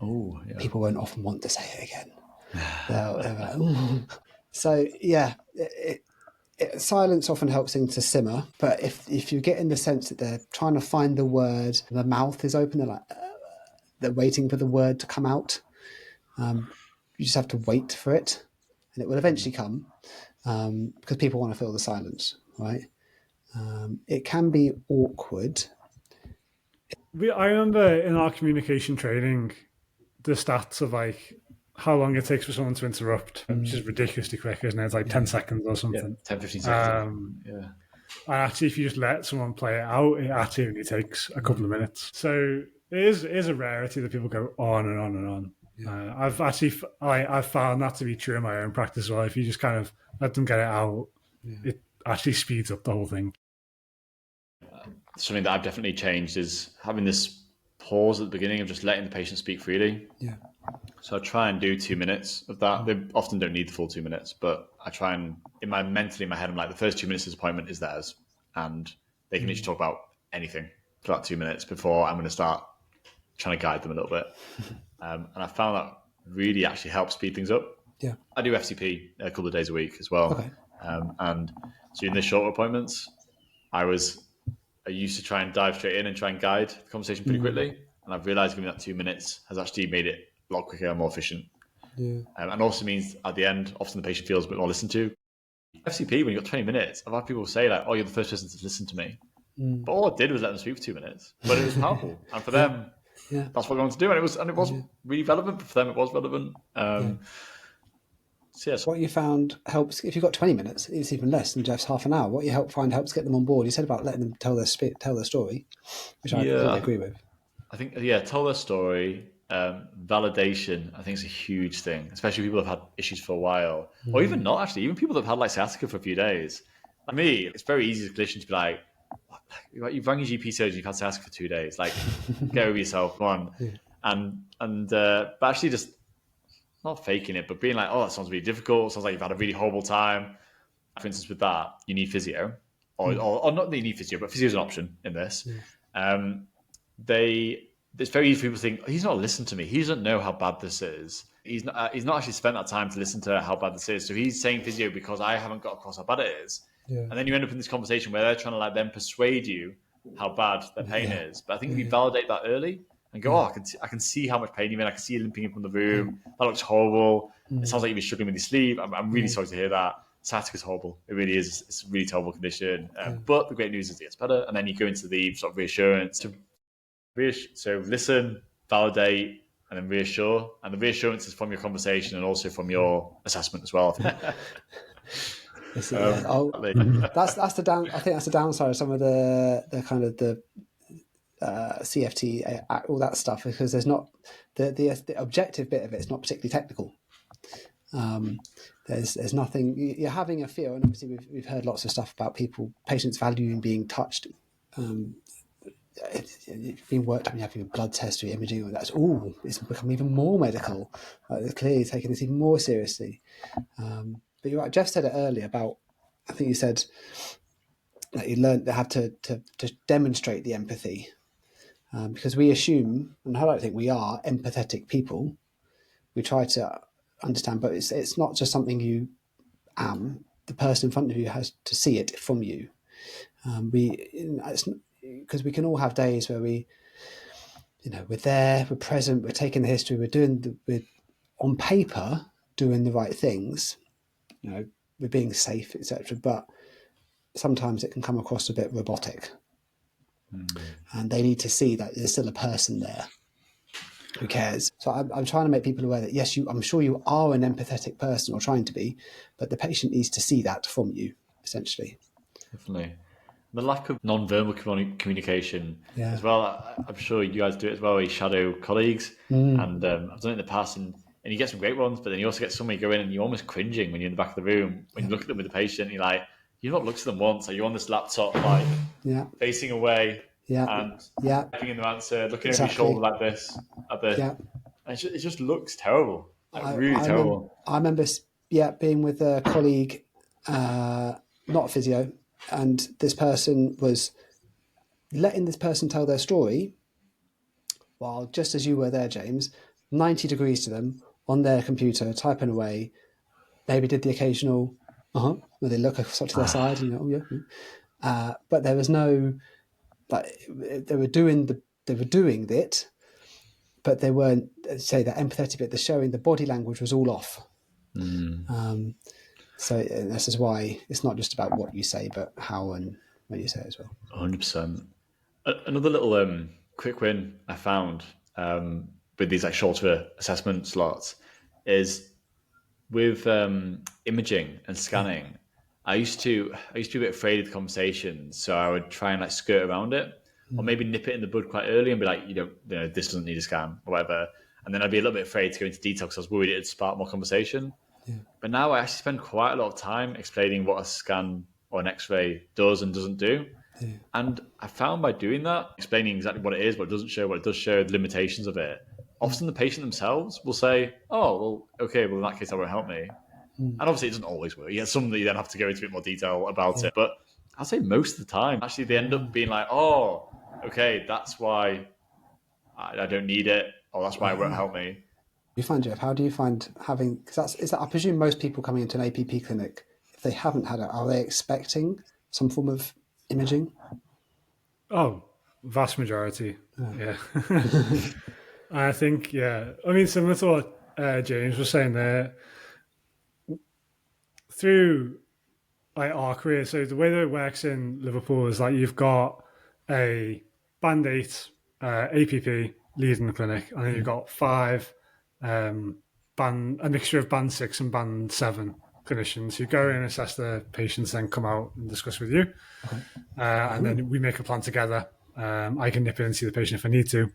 Oh, yeah.
People won't often want to say it again. They'll like, ooh. So, yeah, silence often helps things to simmer, but if you get in the sense that they're trying to find the word, the mouth is open, they're like, they're waiting for the word to come out. You just have to wait for it, and it will eventually come, because people want to fill the silence, right? It can be awkward.
I remember in our communication training, the stats of like how long it takes for someone to interrupt, which is ridiculously quick, isn't it? It's like 10 seconds or something.
10, 15 seconds.
And actually, if you just let someone play it out, it actually only takes a couple of minutes. So it is a rarity that people go on and on and on. I've found that to be true in my own practice as well. If you just kind of let them get it out, it actually speeds up the whole thing.
Something that I've definitely changed is having this pause at the beginning of just letting the patient speak freely.
Yeah.
So I try and do 2 minutes of that. They often don't need the full 2 minutes, but I try and mentally in my head, I'm like, the first 2 minutes of this appointment is theirs, and they can literally talk about anything for that 2 minutes before I'm going to start trying to guide them a little bit. And I found that really actually helps speed things up.
Yeah.
I do FCP a couple of days a week as well.
Okay.
And so in the shorter appointments, I used to try and dive straight in and try and guide the conversation pretty quickly. And I've realized giving that 2 minutes has actually made it a lot quicker and more efficient. Yeah. And also means at the end, often the patient feels a bit more listened to. FCP, when you've got 20 minutes, I've had people say like, oh, you're the first person to listen to me. But all I did was let them speak for 2 minutes. But it was powerful. And for them, that's what I wanted to do. And it was really relevant. But for them, it was relevant. So yes.
What you found helps, if you've got 20 minutes, it's even less than Jeff's half an hour. What you find helps get them on board. You said about letting them tell their story, which I completely agree with.
I think, tell their story. Validation, I think, is a huge thing, especially people who have had issues for a while, or even not actually, even people that have had like sciatica for a few days. Like me, it's very easy as a clinician to be like, you've rang your GP surgeon, you've had sciatica for 2 days, like get over yourself, come on. But actually just not faking it, but being like, oh, that sounds really difficult, sounds like you've had a really horrible time. For instance, with that, you need physio, or not that you need physio, but physio is an option in this. It's very easy for people to think, he's not listened to me. He doesn't know how bad this is. He's not actually spent that time to listen to how bad this is. So he's saying physio because I haven't got across how bad it is. Yeah. And then you end up in this conversation where they're trying to like then persuade you how bad their pain is. But I think if you validate that early and go, I can see how much pain you're in. I can see you limping in from the room. That looks horrible. It sounds like you've been struggling with your sleep. I'm really sorry to hear that. Sciatica is horrible. It really is. It's a really terrible condition. But the great news is it gets better. And then you go into the sort of reassurance. So listen, validate, and then reassure. And the reassurance is from your conversation and also from your assessment as well.
That's the down. I think that's the downside of some of the kind of the CFT, all that stuff, because there's not the objective bit of it. It's not particularly technical. There's nothing. You're having a feel, and obviously we've heard lots of stuff about patients valuing being touched. It's being worked on, you're having a blood test or imaging, or it's become even more medical. They're clearly taking this even more seriously. But you're right, Jeff said it earlier about, I think you said that you learned they have to demonstrate the empathy. because we assume, and I don't think we are, empathetic people. We try to understand, but it's not just something you am. The person in front of you has to see it from you. Because we can all have days where we're there, we're present, we're taking the history, we're on paper doing the right things, we're being safe, etc. But sometimes it can come across a bit robotic. And they need to see that there's still a person there who cares. So I'm trying to make people aware that, yes, I'm sure you are an empathetic person, or trying to be, but the patient needs to see that from you, essentially.
Definitely. The lack of non-verbal communication as well. I'm sure you guys do it as well. You shadow colleagues, and I've done it in the past, and you get some great ones, but then you also get somebody go in and you're almost cringing when you're in the back of the room, when you look at them with the patient, you're like, you've not looked at them once, like you're on this laptop, like facing away, and giving them an answer, looking over your shoulder like this, and it just looks terrible, really terrible.
I remember being with a colleague, not physio, and this person was letting this person tell their story while, just as you were there, James, 90 degrees to them on their computer, typing away, maybe did the occasional, where they look to their side, but there was no, they were doing it, but they weren't, say, that empathetic bit, the showing, the body language was all off. So this is why it's not just about what you say, but how and when you say it as well.
100%. Another little quick win I found with these shorter assessment slots is with imaging and scanning. I used to be a bit afraid of the conversation, so I would try and skirt around it, or maybe nip it in the bud quite early and be like, this doesn't need a scan or whatever. And then I'd be a little bit afraid to go into detail because I was worried it'd spark more conversation. But now I actually spend quite a lot of time explaining what a scan or an X-ray does and doesn't do. And I found by doing that, explaining exactly what it is, what it doesn't show, what it does show, the limitations of it, often the patient themselves will say, oh, well, okay, well, in that case, that won't help me. And obviously, it doesn't always work. Some that you then have to go into a bit more detail about it. But I'll say most of the time, actually, they end up being like, oh, okay, that's why I don't need it, or that's why it won't help me.
You find, Jeff, how do you find having, because I presume most people coming into an APP clinic, if they haven't had it, are they expecting some form of imaging?
Oh, vast majority. Yeah. I think, I mean, similar to what James was saying there, through our career, so the way that it works in Liverpool is you've got a Band 8 APP leading the clinic, and then you've got 5 a mixture of Band 6 and Band 7 clinicians who go in and assess the patients, then come out and discuss with you. And then we make a plan together. I can nip in and see the patient if I need to.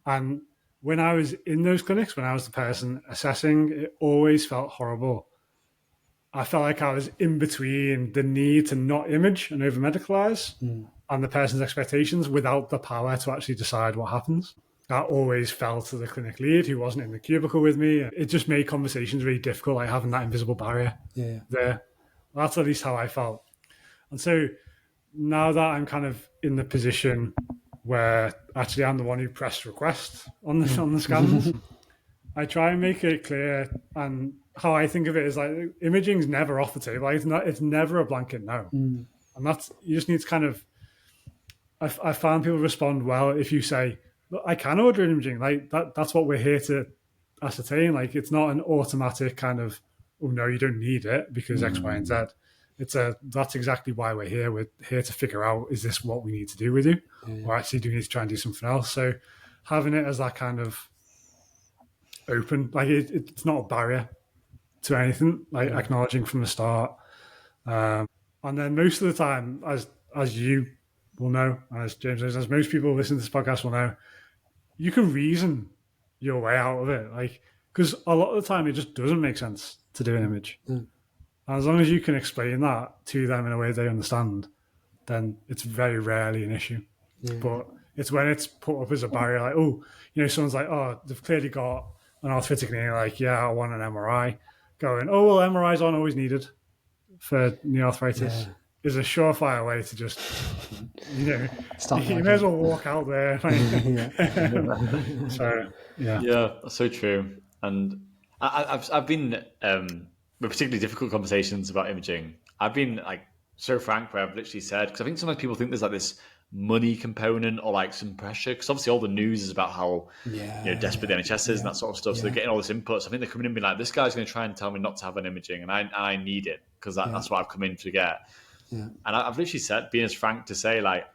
And when I was in those clinics, when I was the person assessing, it always felt horrible. I felt like I was in between the need to not image and over-medicalize and the person's expectations without the power to actually decide what happens. That always fell to the clinic lead who wasn't in the cubicle with me. It just made conversations really difficult, having that invisible barrier there. That's at least how I felt. And so now that I'm kind of in the position where actually I'm the one who pressed request on the scans, I try and make it clear, and how I think of it is imaging's never off the table. It's never a blanket no. And that's, you just need to kind of, I found people respond well if you say, look, I can order imaging. That's what we're here to ascertain. It's not an automatic kind of, oh no, you don't need it because X, Y, and Z. That's exactly why we're here. We're here to figure out, is this what we need to do with you? Or actually do we need to try and do something else? So having it as that kind of open, it's not a barrier to anything, acknowledging from the start. And then most of the time, as you will know, as James knows, as most people listening to this podcast will know, you can reason your way out of it. Because a lot of the time it just doesn't make sense to do an image. And as long as you can explain that to them in a way they understand, then it's very rarely an issue. But it's when it's put up as a barrier, someone's like, oh, they've clearly got an arthritic knee, I want an MRI. Going, oh, well, MRIs aren't always needed for knee arthritis. is a surefire way to just,
Start
you may as well walk out there. So, yeah.
Yeah, that's so true. And I've been with particularly difficult conversations about imaging. I've been like so frank where I've literally said, because I think sometimes people think there's like this money component or like some pressure, because obviously all the news is about how desperate the NHS is and that sort of stuff. So they're getting all this input. So I think they're coming in and being like, this guy's going to try and tell me not to have an imaging, and I need it because that's what I've come in to get. Yeah. And I've literally said, being as frank to say, like,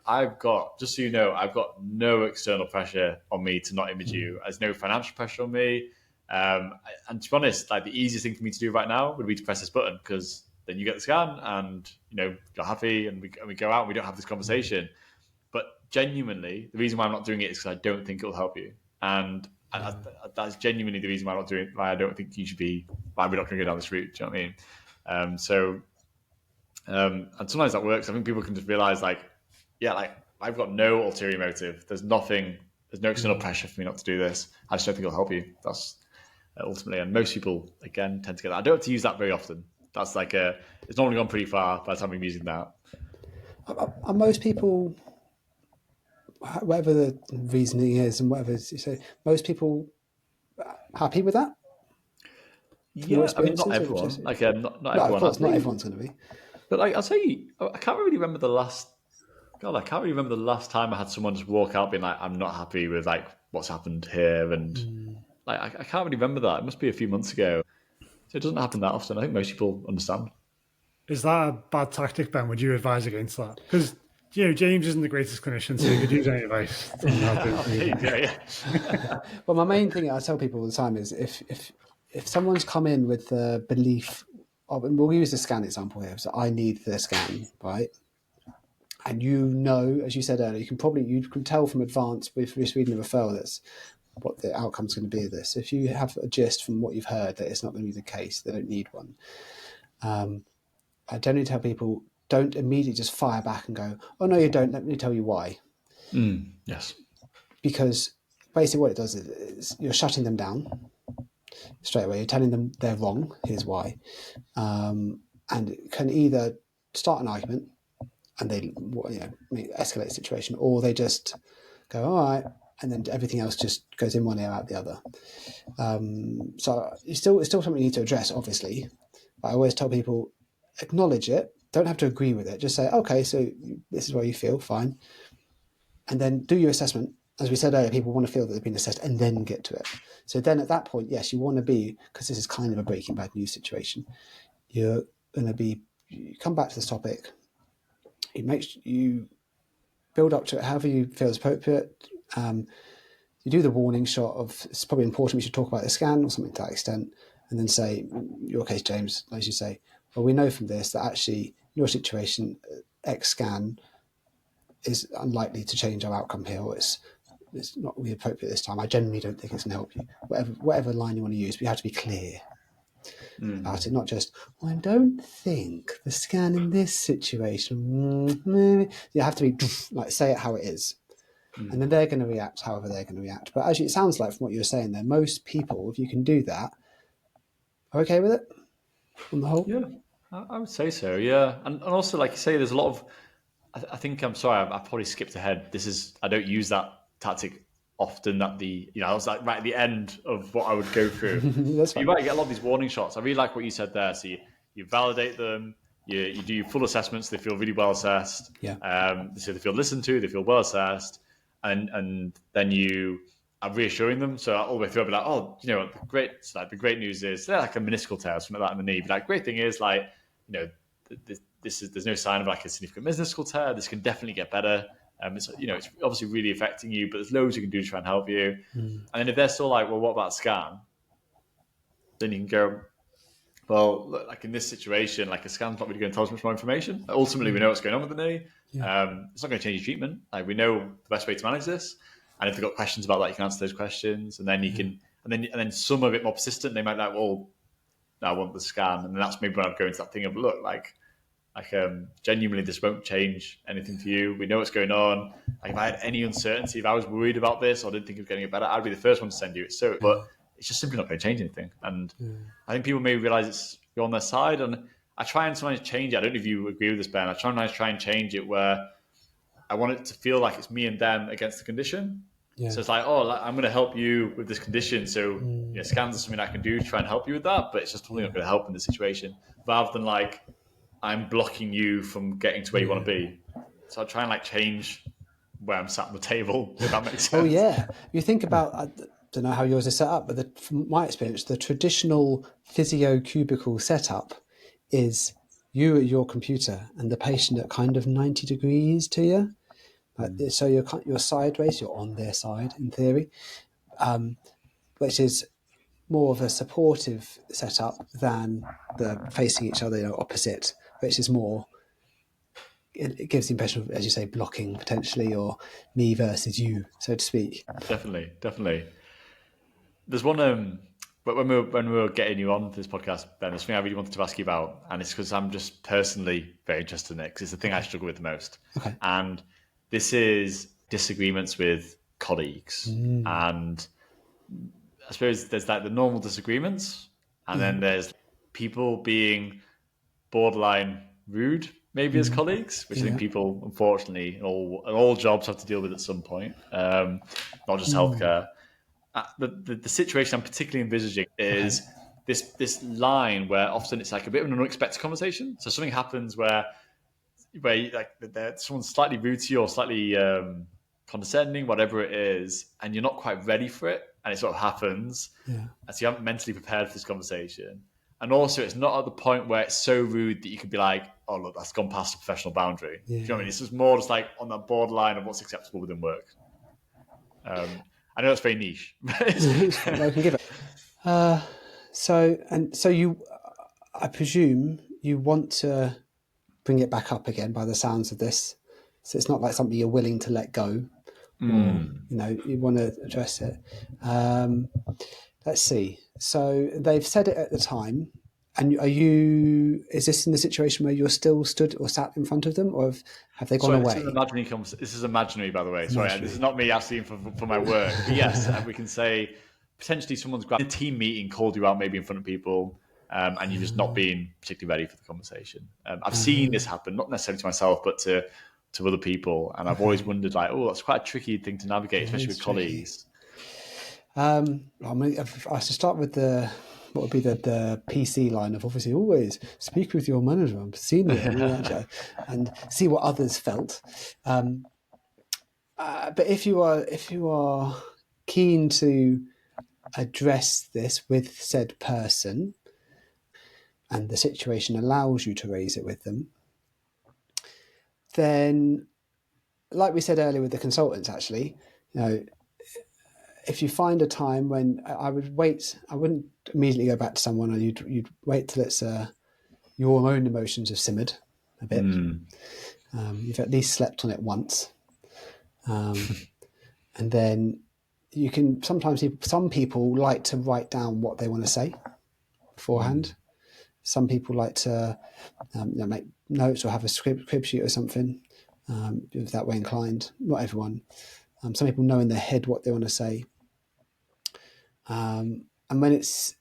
just so you know, I've got no external pressure on me to not image you. There's no financial pressure on me. And to be honest, like the easiest thing for me to do right now would be to press this button, because then you get the scan and, you're happy and we go out and we don't have this conversation. But genuinely, the reason why I'm not doing it is because I don't think it'll help you. And that's genuinely the reason why I'm not doing it, why I don't think you should be, why we're not going to go down this route. Do you know what I mean? And sometimes that works. I think people can just realize like I've got no ulterior motive. There's no external pressure for me not to do this. I just don't think it'll help you. That's ultimately, and most people, again, tend to get that. I don't have to use that very often. That's like it's normally gone pretty far by the time I'm using that.
Are most people, whatever the reasoning is and whatever you say, most people happy with that?
Yeah, I mean, not everyone. Not everyone.
Of course, not everyone's going to be.
But like, I'll tell you, I can't really remember the last time I had someone just walk out being like, I'm not happy with like what's happened here. And like, I can't really remember that. It must be a few months ago. So it doesn't happen that often. I think most people understand.
Is that a bad tactic, Ben? Would you advise against that? Because, James isn't the greatest clinician, so you could use any advice.
Well, my main thing I tell people all the time is if someone's come in with the belief, we'll use the scan example here. So I need the scan, right? And as you said earlier, you can tell from advance with reading the referral that's what the outcome's going to be of this. If you have a gist from what you've heard that it's not going to be the case, they don't need one. I generally tell people, don't immediately just fire back and go, oh, no, you don't. Let me tell you why.
Yes.
Because basically what it does is you're shutting them down straight away. You're telling them they're wrong. Here's why. And it can either start an argument and they escalate the situation, or they just go, all right, and then everything else just goes in one ear out the other. So it's still something you need to address, obviously. But I always tell people, acknowledge it. Don't have to agree with it. Just say, okay, so this is where you feel, fine. And then do your assessment. As we said earlier, people want to feel that they've been assessed and then get to it. So then at that point, yes, you want to be, because this is kind of a Breaking Bad news situation, you're going to you come back to this topic, you build up to it however you feel is appropriate. You do the warning shot of, it's probably important we should talk about the scan or something to that extent, and then say, in your case, James, as you say, well, we know from this that actually your situation, X scan, is unlikely to change our outcome here, or it's not really appropriate this time. I genuinely don't think it's going to help you. Whatever line you want to use, but you have to be clear about it, not just, well, I don't think the scan in this situation. You have to be like, say it how it is. And then they're going to react however they're going to react. But actually, it sounds like from what you were saying there, most people, if you can do that, are okay with it on the whole.
Yeah, I would say so. Yeah, and also, like you say, there's a lot of. I think I'm sorry, I probably skipped ahead. I don't use that tactic often. I was like right at the end of what I would go through.
That's fine.
You might get a lot of these warning shots. I really like what you said there. So you validate them. You do full assessments. They feel really well assessed.
Yeah.
So they feel listened to. They feel well assessed. And then you are reassuring them. So all the way through, I'll be like, oh, the great news is they're like a meniscal tear or something like that in the knee. But like, great thing is like, there's no sign of like a significant meniscal tear. This can definitely get better. It's obviously really affecting you, but there's loads you can do to try and help you. And then if they're still like, well, what about a scan? Then you can go, well, look, like in this situation, like a scan's not really going to tell us much more information. Ultimately, we know what's going on with the knee. Yeah. It's not going to change your treatment. Like we know the best way to manage this. And if they've got questions about that, you can answer those questions. And then you can, and then some are a bit more persistent. They might be like, well, no, I want the scan. And then that's maybe when I'd go into that thing of, look, like genuinely, this won't change anything for you. We know what's going on. Like if I had any uncertainty, if I was worried about this or didn't think it was getting it better, I'd be the first one to send you it. But it's just simply not going to change anything. And I think people may realize you're on their side. And I try and sometimes change it. I don't know if you agree with this, Ben. I sometimes try and change it where I want it to feel like it's me and them against the condition. Yeah. So it's like, oh, I'm going to help you with this condition. So scans are something I can do to try and help you with that, but it's just probably not going to help in this situation. Rather than like, I'm blocking you from getting to where you want to be. So I try and like change where I'm sat on the table, if that makes sense.
Oh yeah. You think about, I don't know how yours is set up, but from my experience, the traditional physio cubicle setup is you at your computer and the patient at kind of 90 degrees to you. So you're sideways, you're on their side in theory, which is more of a supportive setup than the facing each other, opposite, which is more, it gives the impression of, as you say, blocking potentially, or me versus you, so to speak.
Definitely. There's one, but when we were getting you on this podcast, Ben, there's something I really wanted to ask you about, and it's because I'm just personally very interested in it, because it's the thing I struggle with the most.
Okay.
And this is disagreements with colleagues. And I suppose there's like the normal disagreements, and then there's people being borderline rude, maybe as colleagues, which I think people, unfortunately, in all jobs have to deal with at some point, not just healthcare. The situation I'm particularly envisaging is this line where often it's like a bit of an unexpected conversation. So something happens where like someone's slightly rude to you or slightly condescending, whatever it is, and you're not quite ready for it, and it sort of happens, and so you haven't mentally prepared for this conversation. And also, it's not at the point where it's so rude that you could be like, oh, look, that's gone past a professional boundary. Do you know what I mean? It's just more just like on that borderline of what's acceptable within work. I know it's very niche.
I can give it. So you, I presume you want to bring it back up again by the sounds of this. So it's not like something you're willing to let go, or you want to address it. Let's see. So they've said it at the time, and is this in the situation where you're still stood or sat in front of them, or have they gone away?
This is imaginary, by the way. Sorry, this is not me asking for my work. But yes, we can say potentially someone's grabbed a team meeting, called you out maybe in front of people, and you've just not been particularly ready for the conversation. I've seen this happen, not necessarily to myself, but to other people, and I've always wondered, like, oh, that's quite a tricky thing to navigate, especially with colleagues.
I should start with what would be the PC line of obviously always speak with your manager, senior, and see what others felt. But if you are keen to address this with said person, and the situation allows you to raise it with them, then, like we said earlier with the consultants, actually, if you find a time when I wouldn't immediately go back to someone, and you'd wait till it's your own emotions have simmered a bit. You've at least slept on it once, and then you can. Sometimes some people like to write down what they want to say beforehand. Some people like to make notes or have a crib sheet or something. If that way inclined, not everyone. Some people know in their head what they want to say. And when it's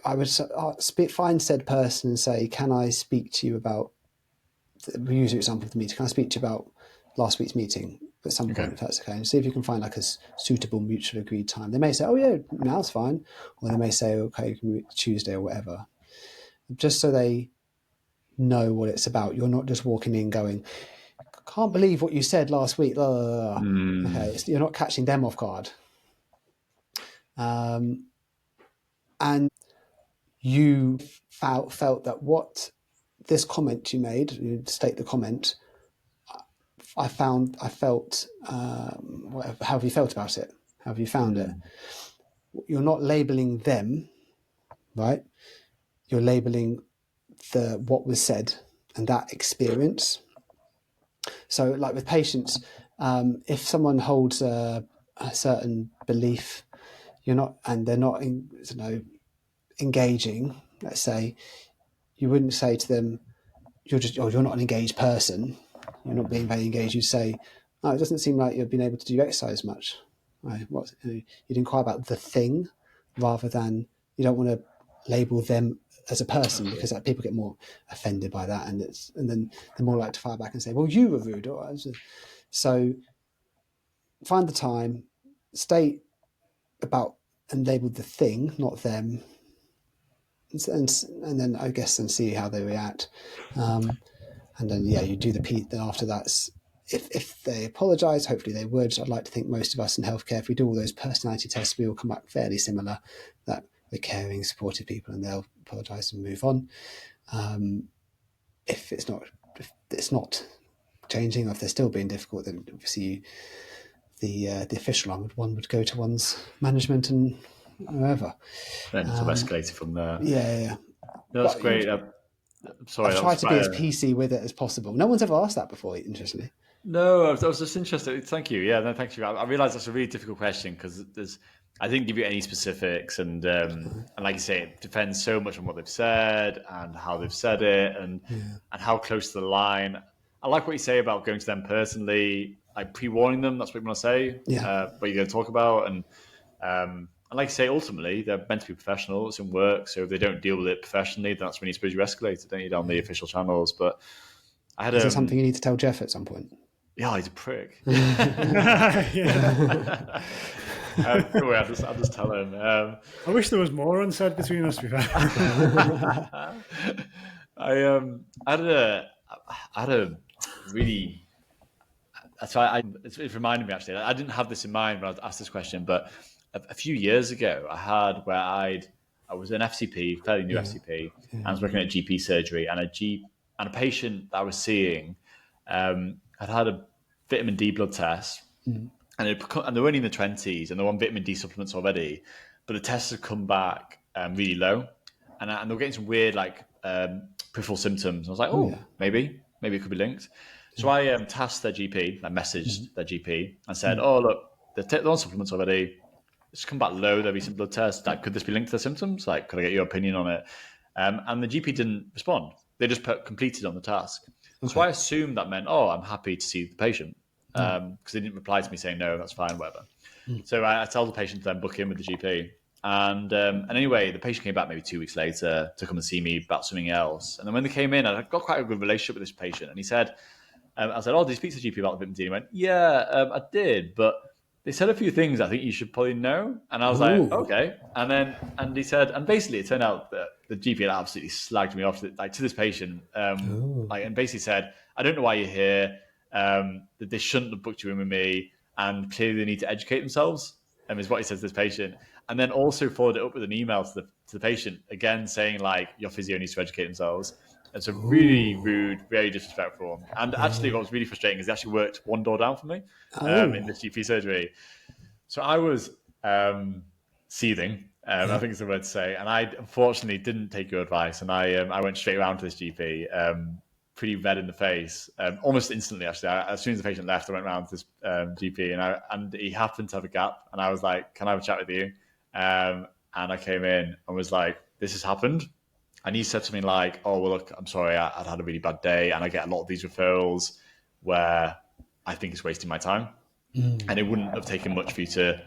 I would find said person and say, can I speak to you about, we use the example of the meeting, can I speak to you about last week's meeting at some point, if that's okay, and see if you can find like a suitable mutual agreed time. They may say, oh yeah, now's fine, or they may say, okay, you can meet Tuesday or whatever, just so they know what it's about. You're not just walking in going, can't believe what you said last week. Okay, you're not catching them off guard. And you felt that what this comment you made, you state the comment, I felt, how have you felt about it? How have you found it? You're not labeling them, right? You're labeling what was said and that experience. So like with patients, if someone holds a certain belief, they're not engaging, let's say, you wouldn't say to them, you're not an engaged person, you're not being very engaged. You'd say, oh, it doesn't seem like you've been able to do exercise much. Right? You'd inquire about the thing rather than, you don't want to label them as a person, because people get more offended by that, and then they're more likely to fire back and say, well, you were rude. So find the time, state about and label the thing, not them, and then I guess and see how they react. And then you do the P. Then after that's if they apologise, hopefully they would. I'd like to think most of us in healthcare, if we do all those personality tests, we all come back fairly similar. That we're caring, supportive people, and they'll apologise and move on. If it's not changing, or if they're still being difficult, then obviously the official one would go to one's management and whoever.
Then sort of escalated from there.
Yeah.
No, that's great. I'm sorry.
I've tried to be as PC with it as possible. No one's ever asked that before, interestingly.
No, I was just interested. Thank you. Yeah, no, thank you. I realise that's a really difficult question because I didn't give you any specifics, and like you say, it depends so much on what they've said and how they've said it, and how close to the line. I like what you say about going to them personally, like pre-warning them. That's what you want to say. What you're going to talk about, and like you say, ultimately they're meant to be professional. It's in work, so if they don't deal with it professionally, that's when you suppose you escalate it, don't you, down the official channels. But is
there something you need to tell Jeff at some point?
Yeah, he's a prick. I'll just tell him.
I wish there was more unsaid between us.
I had a really. It reminded me actually. I didn't have this in mind when I asked this question, but a few years ago, I had where I was an FCP, fairly new FCP, and I was working at GP surgery, and a patient that I was seeing had had a vitamin D blood test, and they were only in the 20s, and they were on vitamin D supplements already, but the tests had come back really low, and they were getting some weird peripheral symptoms. I was like, maybe it could be linked. So I tasked their GP, I messaged their GP and said, oh, look, they're on supplements already. It's come back low, their recent blood test. Could this be linked to their symptoms? Could I get your opinion on it? And the GP didn't respond. They just put completed on the task. Okay. So I assumed that meant, I'm happy to see the patient. Because they didn't reply to me saying, no, that's fine, whatever. So I tell the patient to then book in with the GP. And anyway, the patient came back maybe 2 weeks later to come and see me about something else. And then when they came in, I got quite a good relationship with this patient. And he said, I said, did you speak to the GP about the vitamin D? And he went, yeah, I did, but they said a few things I think you should probably know. And I was like, okay. And he said, and basically it turned out that the GP had absolutely slagged me off to this patient. And basically said, I don't know why you're here. That they shouldn't have booked you in with me, and clearly they need to educate themselves, is what he says to this patient. And then also followed it up with an email to the patient, again saying your physio needs to educate themselves. It's a really rude, very disrespectful. And actually what was really frustrating is they actually worked one door down from me in this GP surgery. So I was seething, I think it's the word to say, and I unfortunately didn't take your advice, and I went straight around to this GP, pretty red in the face, almost instantly actually. As soon as the patient left, I went around to this GP, and he happened to have a gap, and I was like, can I have a chat with you? And I came in and was like, this has happened. And he said something like, oh, well, look, I'm sorry, I'd had a really bad day, and I get a lot of these referrals where I think it's wasting my time. And it wouldn't have taken much for you to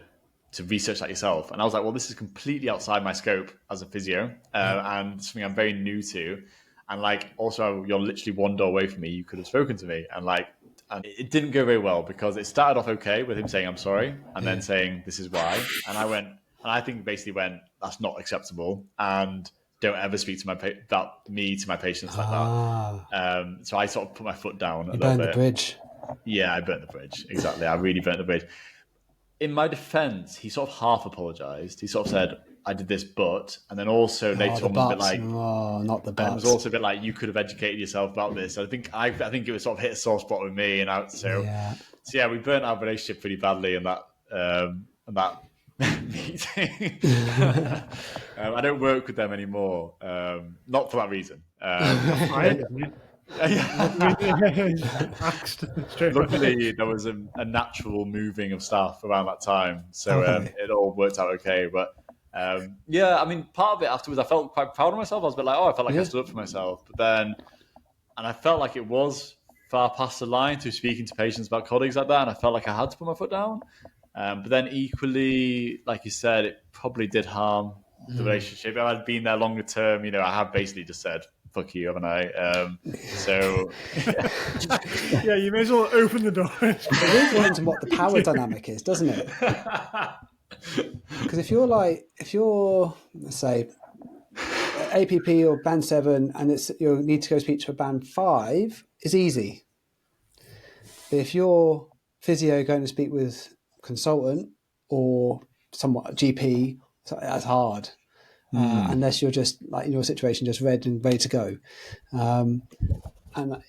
research that yourself. And I was like, well, this is completely outside my scope as a physio, and something I'm very new to. And also, you're literally one door away from me. You could have spoken to me. And it didn't go very well, because it started off okay with him saying, I'm sorry, and then saying, this is why. And I think basically went, that's not acceptable. And don't ever speak to my patients like that. So I sort of put my foot down a little bit.
You burned the bridge.
Yeah, I burnt the bridge. Exactly. I really burnt the bridge. In my defense, he sort of half apologized. He sort of said, I did this, but, and then also later on was a bit like,
not the but.
It was also a bit like, you could have educated yourself about this. I think it was sort of hit a sore spot with me, and we burnt our relationship pretty badly in that meeting. I don't work with them anymore, not for that reason. Luckily, there was a natural moving of staff around that time, so it all worked out okay. But part of it afterwards, I felt quite proud of myself. I was a bit like, I felt like I stood up for myself. But then, and I felt like it was far past the line to speaking to patients about colleagues like that, and I felt like I had to put my foot down. But then equally, like you said, it probably did harm the relationship. If I'd been there longer term, I have basically just said, fuck you, haven't I? So
yeah, you may as well open the door.
It really depends on what the power dynamic is, doesn't it? Because if you're let's say APP or band 7 and you need to go speak to a band 5, is easy. But if you're physio going to speak with a consultant or somewhat a GP, that's hard. Unless you're just like in your situation, just ready to go. And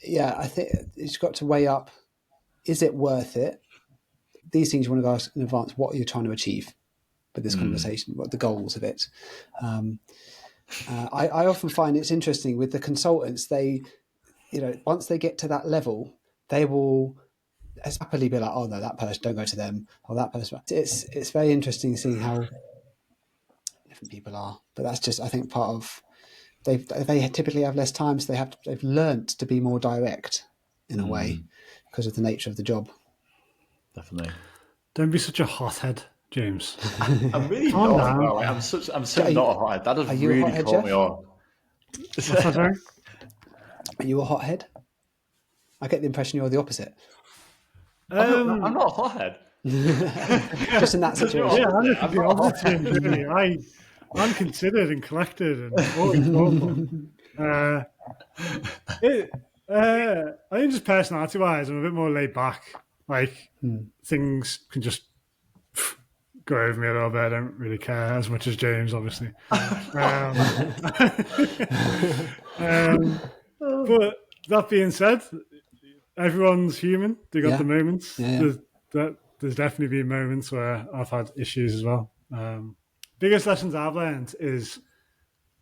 yeah, I think it's got to weigh up, is it worth it? These things you want to ask in advance, what you're trying to achieve with this conversation, what the goals of it. I often find it's interesting with the consultants, they, once they get to that level, they will happily be like, oh no, that person, don't go to them, or that person. It's very interesting seeing how different people are, but that's just, I think, part of, they typically have less time, so they've learnt to be more direct in a way because of the nature of the job.
Definitely.
Don't be such a hothead, James.
I'm really not. Well. I'm so not a hothead. That has really caught Jeff? Me off.
Are you a hothead? I get the impression you're the opposite.
I'm not a hothead.
Just in that situation.
Yeah, I'm the opposite. Really. I'm considered and collected and always thoughtful. I think just personality-wise, I'm a bit more laid back. Like things can just go over me a little bit. I don't really care as much as James, obviously. But that being said, everyone's human. They got the moments. Yeah. There's definitely been moments where I've had issues as well. Biggest lessons I've learned is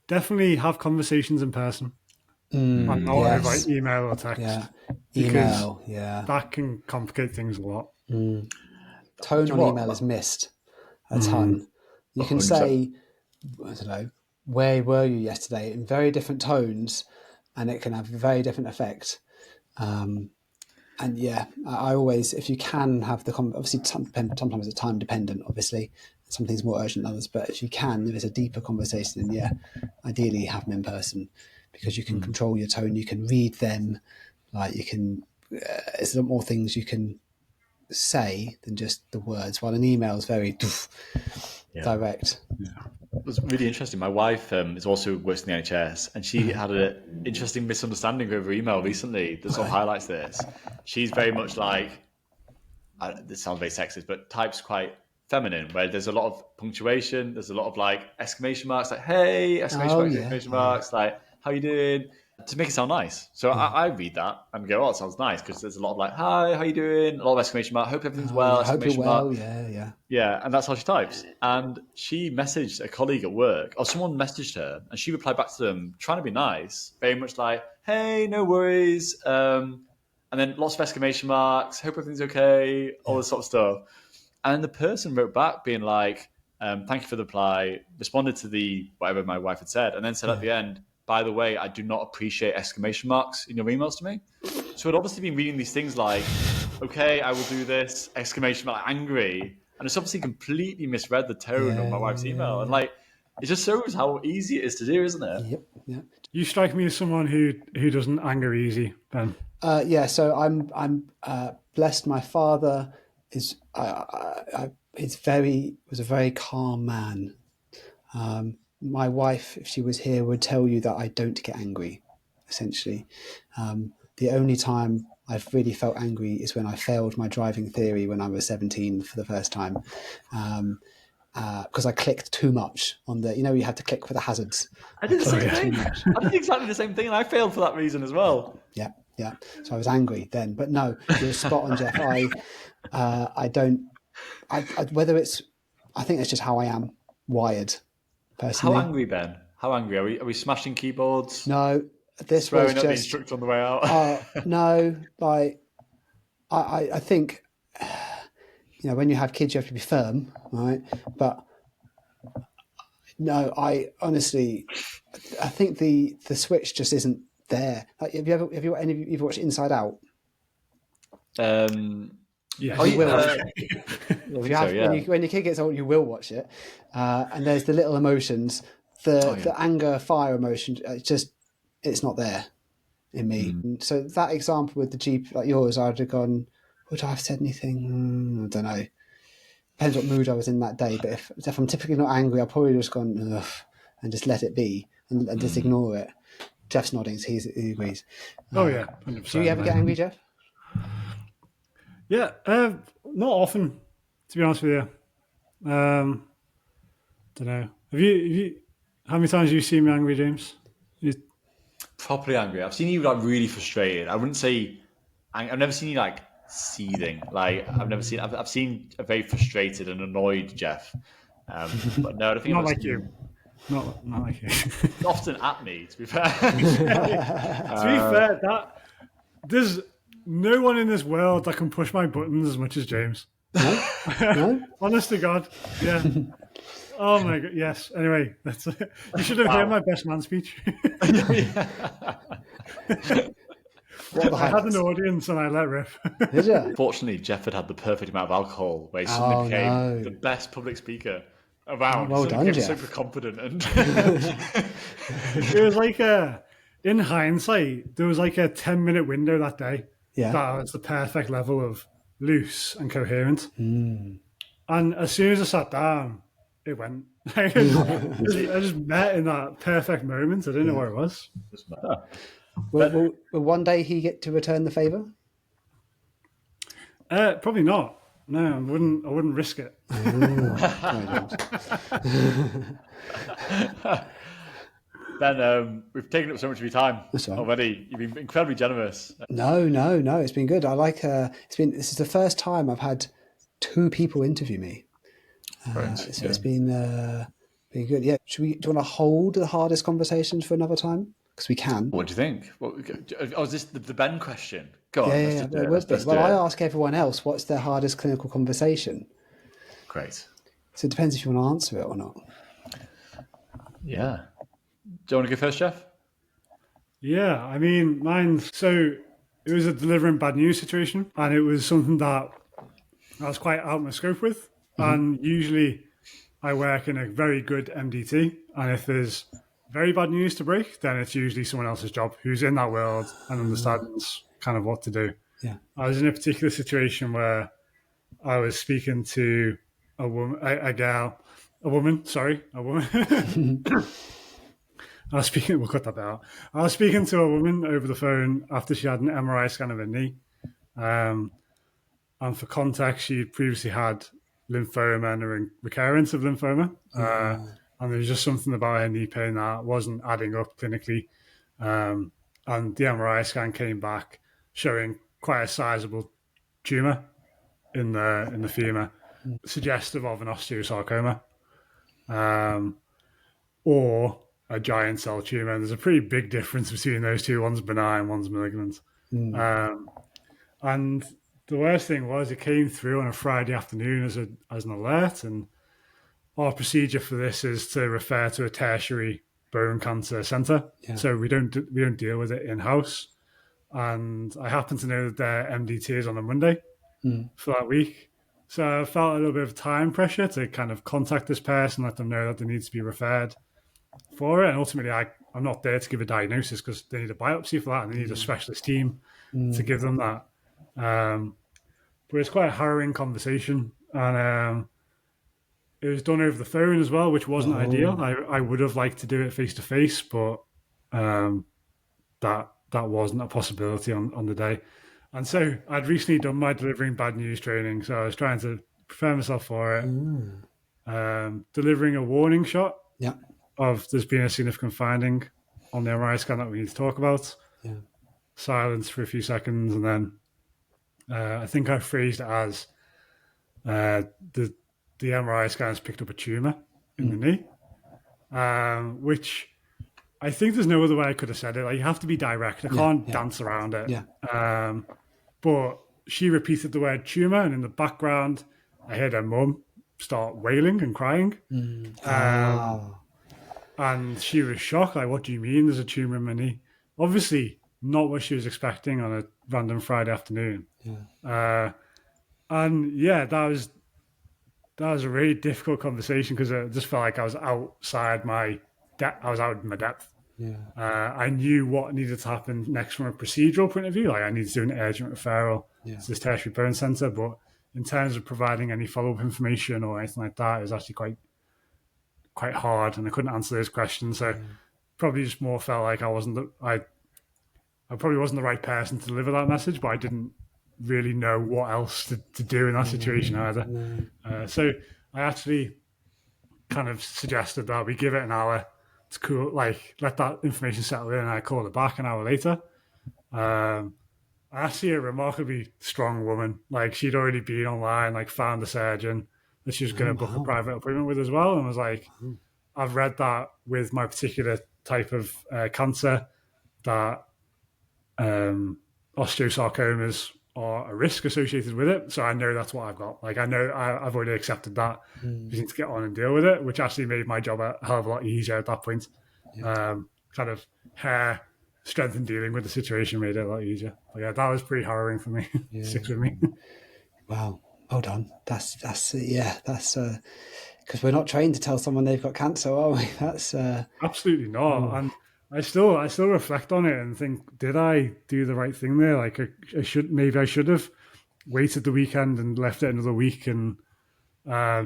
definitely have conversations in person. And not over email or text. Yeah.
Email,
that can complicate things a lot.
Tone on email is missed a ton. You can 100%. Say, I don't know, where were you yesterday in very different tones, and it can have a very different effect. And yeah, I always, if you can have the, obviously sometimes it's time dependent, obviously. Some things more urgent than others, but if you can, if it's a deeper conversation, then ideally have them in person, because you can control your tone, you can read them, like you can, there's a lot more things you can say than just the words, while an email is very direct.
Yeah. It was really interesting. My wife is also works in the NHS, and she had an interesting misunderstanding over email recently that sort of highlights this. She's very much like, this sounds very sexist, but types quite feminine, where there's a lot of punctuation, there's a lot of like exclamation marks, like hey, exclamation marks, like how you doing, to make it sound nice. So I read that and go, oh, it sounds nice, because there's a lot of like, hi, how you doing, a lot of exclamation mark, hope everything's well,
hope you're well,
mark. Yeah, and that's how she types. And she messaged a colleague at work, or someone messaged her, and she replied back to them trying to be nice, very much like, hey, no worries, and then lots of exclamation marks, hope everything's okay, all this sort of stuff. And the person wrote back being like, thank you for the reply, responded to the whatever my wife had said, and then said at the end, by the way, I do not appreciate exclamation marks in your emails to me. So I'd obviously been reading these things like, okay, I will do this, exclamation mark, angry. And it's obviously completely misread the tone of my wife's email. And like, it just shows how easy it is to do, isn't it?
Yep.
You strike me as someone who doesn't anger easy, Ben.
So I'm blessed. My father is was a very calm man. My wife, if she was here, would tell you that I don't get angry, essentially. The only time I've really felt angry is when I failed my driving theory when I was 17 for the first time, because I clicked too much on the, you have to click for the hazards.
I did the same thing. I did exactly the same thing, and I failed for that reason as well.
Yeah. So I was angry then, but no, you're spot on, Jeff. I don't. Whether it's, I think it's just how I am wired. Personally.
How angry, Ben? How angry are we? smashing keyboards?
No, this
throwing
was
up
just
the instructor on the way out.
No, like I think when you have kids, you have to be firm, right? But no, I honestly, I think the switch just isn't there. Like, have you watched Inside Out?
Yes.
You will. When your kid gets old, you will watch it. And there's the little emotions, the anger, fire emotion. It's not there in me. So that example with the Jeep, like yours, I'd have gone, would I have said anything? I don't know. Depends what mood I was in that day. But if I'm typically not angry, I've probably just gone, ugh, and just let it be and just ignore it. Jeff's nodding, so he agrees.
Oh, yeah. 100%.
Do you ever get angry, Jeff?
Yeah, not often, to be honest with you. Don't know. Have you? How many times have you seen me angry, James?
Properly angry. I've seen you like really frustrated. I wouldn't say. I've never seen you like seething. Like I've seen a very frustrated and annoyed Jeff. But no, I don't think
not like you. Not like you.
Often at me, to be fair.
To be fair, there's no one in this world that can push my buttons as much as James.
No?
Honest to God, yeah. Oh my God, yes. Anyway, you should have heard my best man speech.
I
had an audience and I let rip.
Did you?
Fortunately, Jeff had the perfect amount of alcohol where he suddenly became the best public speaker around.
Well done, Jeff.
Super confident. And
it was like in hindsight, there was like a 10-minute window that day.
Yeah.
That was the perfect level of loose and coherent. And as soon as I sat down, it went. I just met in that perfect moment. I didn't know where it was.
Will one day he get to return the favour?
Probably not. No, I wouldn't risk it.
Ben, we've taken up so much of your time already. You've been incredibly generous.
No. It's been good. I like. This is the first time I've had 2 people interview me. So it's been good. Yeah. Do you want to hold the hardest conversations for another time? Because we can.
What do you think? Is this the Ben question? Go on.
Yeah. Well, I ask everyone else, what's their hardest clinical conversation?
Great.
So it depends if you want to answer it or not.
Yeah. Do you want to go first, Jeff?
Yeah, I mean, so it was a delivering bad news situation, and it was something that I was quite out of my scope with. And usually I work in a very good MDT, and if there's very bad news to break, then it's usually someone else's job who's in that world and understands kind of what to do.
Yeah. I
was in a particular situation where I was speaking to a woman. We'll cut that out. I was speaking to a woman over the phone after she had an MRI scan of her knee. And for context, she previously had lymphoma and a recurrence of lymphoma. And there was just something about her knee pain that wasn't adding up clinically. And the MRI scan came back showing quite a sizable tumour in the femur, suggestive of an osteosarcoma. Or a giant cell tumour. There's a pretty big difference between those two. One's benign, one's malignant. And the worst thing was it came through on a Friday afternoon as an alert. And our procedure for this is to refer to a tertiary bone cancer centre. Yeah. So we don't deal with it in-house. And I happen to know that their MDT is on a Monday for that week. So I felt a little bit of time pressure to kind of contact this person, let them know that they need to be referred for it. And ultimately, I'm not there to give a diagnosis because they need a biopsy for that and they need a specialist team to give them that. But it's quite a harrowing conversation. And it was done over the phone as well, which wasn't ideal. I would have liked to do it face-to-face, but that wasn't a possibility on the day. And so I'd recently done my delivering bad news training, so I was trying to prepare myself for it. Delivering a warning shot of there's been a significant finding on the MRI scan that we need to talk about. Yeah. Silence for a few seconds, and then I think I phrased it as the MRI scan has picked up a tumour in the knee, which I think there's no other way I could have said it. Like, you have to be direct. I can't dance around it. Yeah. But she repeated the word tumour, and in the background, I heard her mum start wailing and crying. And she was shocked. Like, what do you mean there's a tumour in my knee? Obviously, not what she was expecting on a random Friday afternoon. Yeah. And yeah, that was a really difficult conversation because I just felt like I was outside my depth. I was out of my depth.
Yeah.
I knew what needed to happen next from a procedural point of view. Like I needed to do an urgent referral to this tertiary burn centre, but in terms of providing any follow-up information or anything like that, it was actually quite hard, and I couldn't answer those questions. So probably just more felt like I probably wasn't the right person to deliver that message, but I didn't really know what else to do in that situation either. So I actually kind of suggested that we give it an hour to cool, like let that information settle in, and I called her back an hour later. Actually a remarkably strong woman. Like she'd already been online, like found a surgeon that she was going to book a private appointment with as well, and was like, I've read that with my particular type of cancer that osteosarcomas are a risk associated with it. So I know that's what I've got. Like I know I've already accepted that. We need to get on and deal with it, which actually made my job a hell of a lot easier at that point. Kind of her strength in dealing with the situation made it a lot easier. But yeah, that was pretty harrowing for me. Sticks with me.
Wow. Well done. That's because we're not trained to tell someone they've got cancer, are we? That's
absolutely not. And I still reflect on it and think, did I do the right thing there? Like I should have waited the weekend and left it another week and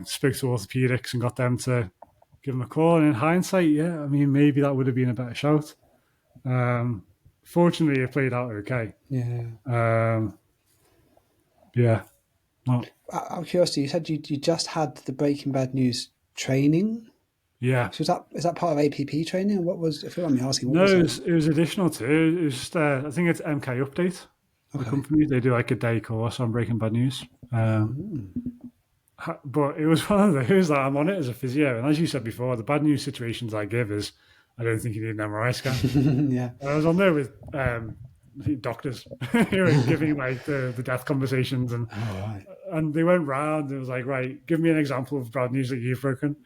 spoke to orthopedics and got them to give them a call. And in hindsight, yeah, I mean, maybe that would have been a better shout. Fortunately, it played out okay.
Yeah.
Yeah.
Out of curiosity, you said you just had the Breaking Bad News training.
Yeah.
So is that part of APP training? What was, if you want me asking, what
was it? It was additional too. It was just, I think it's MK Update. The company, they do like a day course on Breaking Bad News. But it was one of those that I'm on it as a physio. And as you said before, the bad news situations I give is, I don't think you need an MRI scan.
Yeah.
I was on there with doctors who were giving like the death conversations, and they went round and it was like, right, give me an example of bad news that you've broken.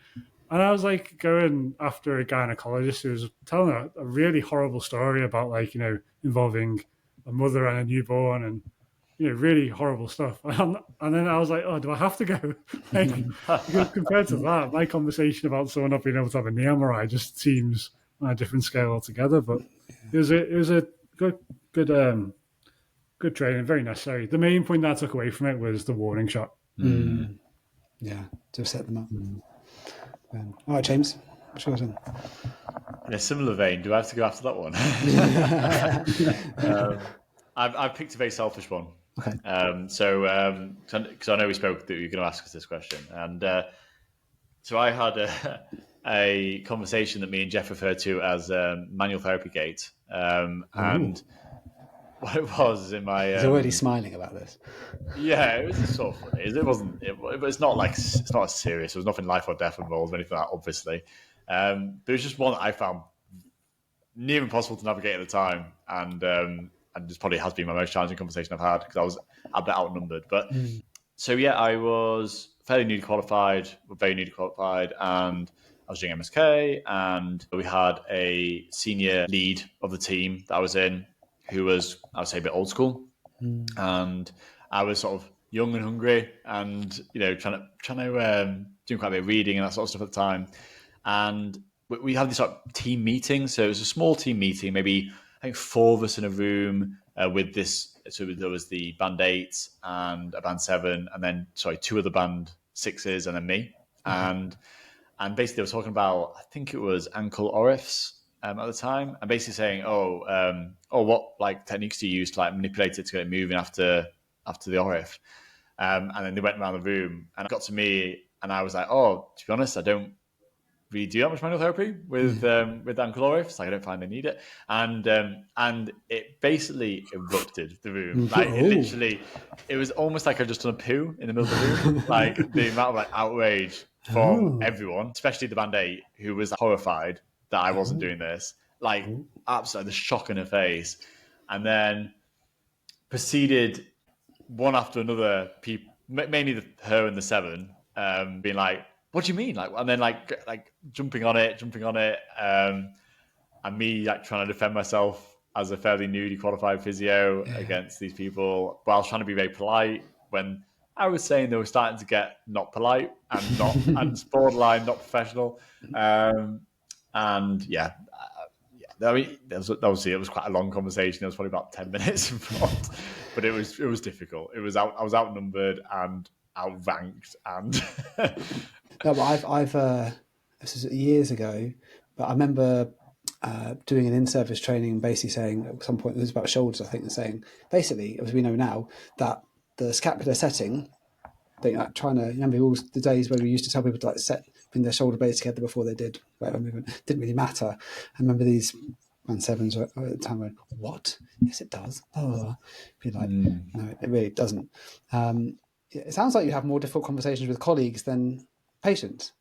And I was like going after a gynecologist who was telling a really horrible story about like, involving a mother and a newborn and, really horrible stuff. And then I was like, oh, do I have to go? Like, because compared to that, my conversation about someone not being able to have a knee MRI just seems on a different scale altogether. But it was a good training, very necessary. The main point that I took away from it was the warning shot.
Yeah, to set them up. All right, James, what's yours then?
In a similar vein, do I have to go after that one? I've picked a very selfish one.
Okay.
Because I know we spoke that you were going to ask us this question, and so I had a conversation that me and Jeff referred to as manual therapy gate, and what it was in my.
He's already smiling about this.
Yeah, it was sort of funny. It wasn't. It's not like it's not as serious. There was nothing life or death involved or anything like that, obviously. But it was just one that I found near impossible to navigate at the time, and this probably has been my most challenging conversation I've had because I was a bit outnumbered. But so yeah, I was very newly qualified, and I was doing MSK, and we had a senior lead of the team that I was in, who was, I would say, a bit old school, and I was sort of young and hungry, and trying to doing quite a bit of reading and that sort of stuff at the time, and we had this sort of team meeting. So it was a small team meeting, maybe I think 4 of us in a room with this. So there was the band 8 and a band 7, and then 2 of the band 6s, and then me, and basically they were talking about, I think it was ankle orifs. At the time, and basically saying, what like techniques do you use to like manipulate it to get it moving after the ORIF? And then they went around the room and it got to me, and I was like, to be honest, I don't really do that much manual therapy with ankle ORIFs. Like, I don't find I need it, and it basically erupted the room. Like it was almost like I'd just done a poo in the middle of the room. Like the amount of like outrage from everyone, especially the band 8, who was horrified that I wasn't doing this, like absolutely the shock in her face, and then proceeded one after another, people, mainly her and the 7, being like, "What do you mean?" Like, and then like jumping on it, and me like trying to defend myself as a fairly newly qualified physio against these people, while trying to be very polite when I was saying they were starting to get not polite and not and borderline not professional. And yeah, I mean, obviously it was quite a long conversation. It was probably about 10 minutes involved, but it was difficult. I was outnumbered and outranked, and
no, but I've this is years ago, but I remember doing an in-service training and basically saying at some point, it was about shoulders, I think, and saying basically, as we know now, that the scapular setting, like trying to remember all the days where we used to tell people to like bring their shoulder blades together before they did whatever movement, didn't really matter. I remember these man sevens at the time went, what? Yes, it does. Oh, be like, no, it really doesn't. It sounds like you have more difficult conversations with colleagues than patients.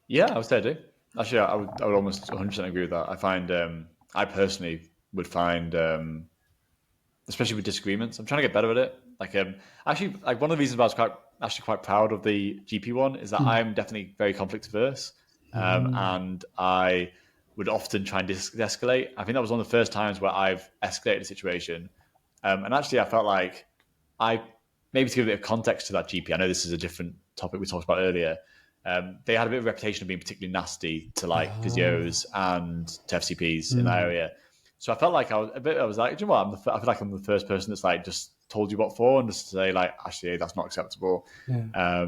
Yeah, I would say I do. Actually, I would almost 100% agree with that. I find, I personally would find, especially with disagreements, I'm trying to get better at it. Actually, like one of the reasons why I was quite proud of the GP one is that I'm definitely very conflict averse, and I would often try and de-escalate. I think that was one of the first times where I've escalated a situation, and actually, I felt like maybe to give a bit of context to that GP. I know this is a different topic we talked about earlier. They had a bit of a reputation of being particularly nasty to like physios and to FCPs in that area. So I felt like I was like, do you know what? I feel like I'm the first person that's like just told you what for and just to say like, actually, that's not acceptable. Yeah.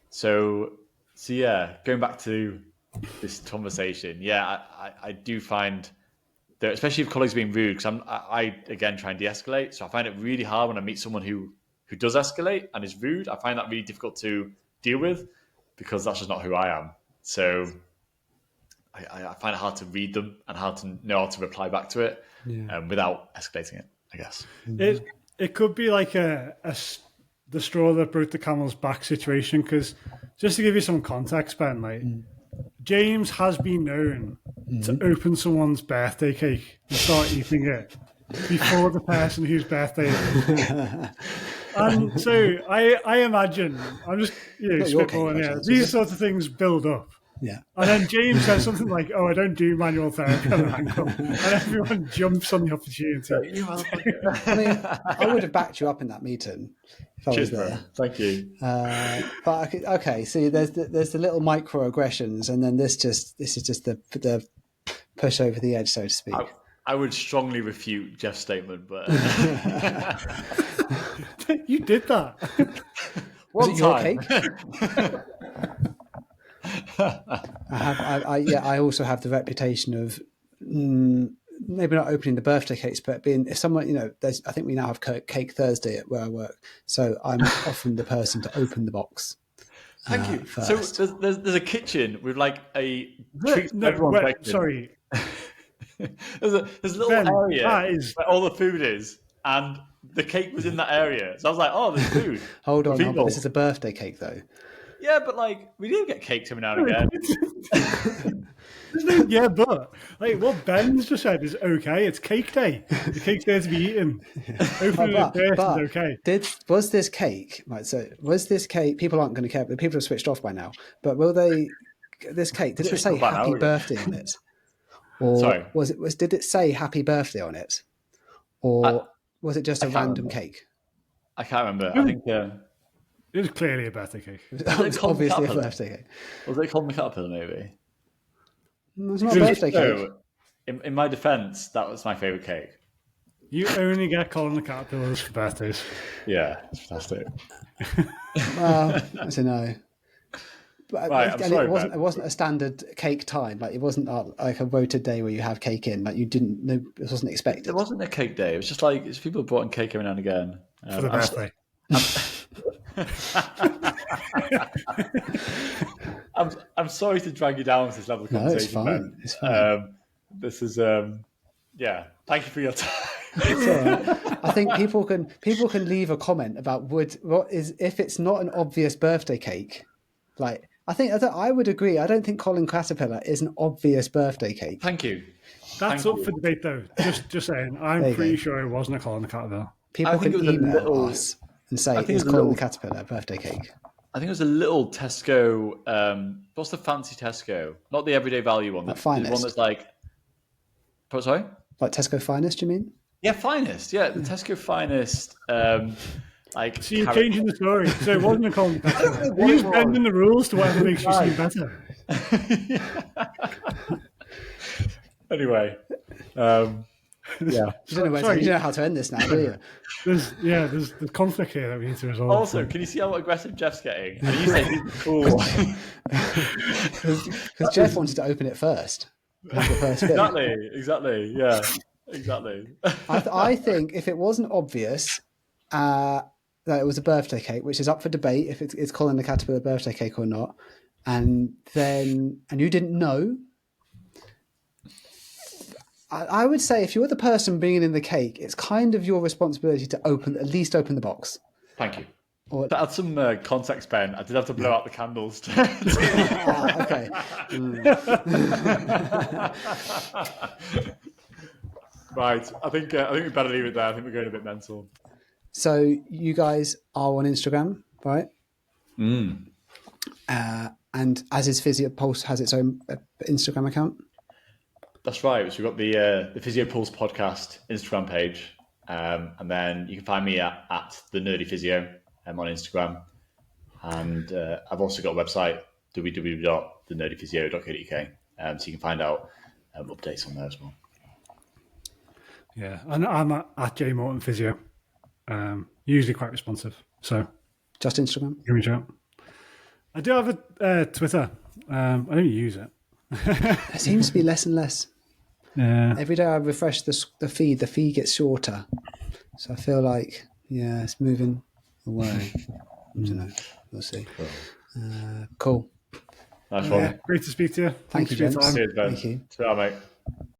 So yeah, going back to this conversation, yeah, I do find that, especially if colleagues are being rude, because I again try and de-escalate. So I find it really hard when I meet someone who does escalate and is rude. I find that really difficult to deal with because that's just not who I am. So I find it hard to read them and how to know how to reply back to it without escalating it, I guess.
It could be like the straw that broke the camel's back situation, because just to give you some context, Ben, like James has been known to open someone's birthday cake and start eating it before the person whose birthday it is. And so I imagine, I'm just spitballing here, these sorts of things build up.
Yeah.
And then James says something like, oh, I don't do manual therapy on an ankle. And everyone jumps on the opportunity.
I mean, I would have backed you up in that meeting if I was there.
Bro. Thank you.
But okay, see, there's the little microaggressions, and then this is just the push over the edge, so to speak.
I would strongly refute Jeff's statement, but
you did that.
Was it your cake? I also have the reputation of maybe not opening the birthday cakes, but being, if someone, I think we now have Cake Thursday at where I work, so I'm often the person to open the box.
Thank you.
First.
So there's a kitchen with like a treat for everyone.
Sorry.
there's a little area where all the food is, and the cake was in that area. So I was like, oh, there's food.
Hold on, this is a birthday cake though.
Yeah, but like we do get cake every now and again.
Yeah, but like what Ben's just said is okay. It's cake day. The cake's there to be eaten. Opening it first is okay.
Was this cake right? So was this cake? People aren't going to care, but people have switched off by now. But will they? This cake, did it say happy birthday on it? Or
sorry,
did it say happy birthday on it, or was it just a random cake?
I can't remember. I think
it was clearly a birthday cake.
It was obviously a birthday cake.
Was it called the Caterpillar? Maybe.
It's not a birthday cake.
In my defence, that was my favourite cake.
You only get Colin the Caterpillars for birthdays.
Yeah, it's fantastic.
Well, I don't know. But
right,
it wasn't a standard cake time. Like it wasn't like a voted day where you have cake in. Like you didn't know, it wasn't expected.
It wasn't a cake day. It was just like people brought in cake every now and again
for the birthday.
I'm sorry to drag you down to this level of conversation.
No, it's fine.
This is yeah. Thank you for your time.
It's all right. I think people can leave a comment about if it's not an obvious birthday cake. Like I would agree. I don't think Colin Caterpillar is an obvious birthday cake.
Thank you.
That's up for debate though. Just saying. I'm pretty sure it wasn't a Colin the Caterpillar.
People can email us and say it's Colin the Caterpillar birthday cake.
I think it was a little Tesco. What's the fancy Tesco? Not the everyday value one.
Like Finest.
The one that's like. Sorry.
Like Tesco Finest, you mean?
Yeah, Finest. Yeah, the Tesco Finest Like,
so you're changing the story. So it wasn't a competition.
what
You're
it
just bending the rules to whatever makes you
Right.
seem better.
Anyway, yeah.
You don't know how to end this now, do you?
There's conflict here that we need to resolve.
Also, can you see how aggressive Jeff's getting? And you say he's cool.
Because Jeff wanted to open it first.
Exactly. Yeah, exactly.
I think if it wasn't obvious that it was a birthday cake, which is up for debate if it's Colin the Caterpillar birthday cake or not, and you didn't know, I would say if you're the person bringing in the cake, it's kind of your responsibility to at least open the box.
Thank you. To add some context, Ben, I did have to blow out the candles.
Okay.
Right. I think we better leave it there. I think we're going a bit mental.
So you guys are on Instagram, right? And as is Physio Pulse has its own Instagram account.
That's right. So we've got the Physio Pulse podcast Instagram page, and then you can find me at the Nerdy Physio on Instagram, and I've also got a website www.thenerdyphysio.co.uk, so you can find out updates on there as well.
Yeah, and I'm at J Morton Physio. Usually quite responsive. So
just Instagram.
Give me a shout. I do have a Twitter. I don't use it.
It seems to be less and less.
Yeah.
Every day I refresh the feed. The feed gets shorter, so I feel like it's moving away. I don't know. We'll see. Cool.
Nice one.
Great to speak to you.
Thank you,
for your
gents.
time.
Cheers, Ben.
Thank you.
Ciao, mate.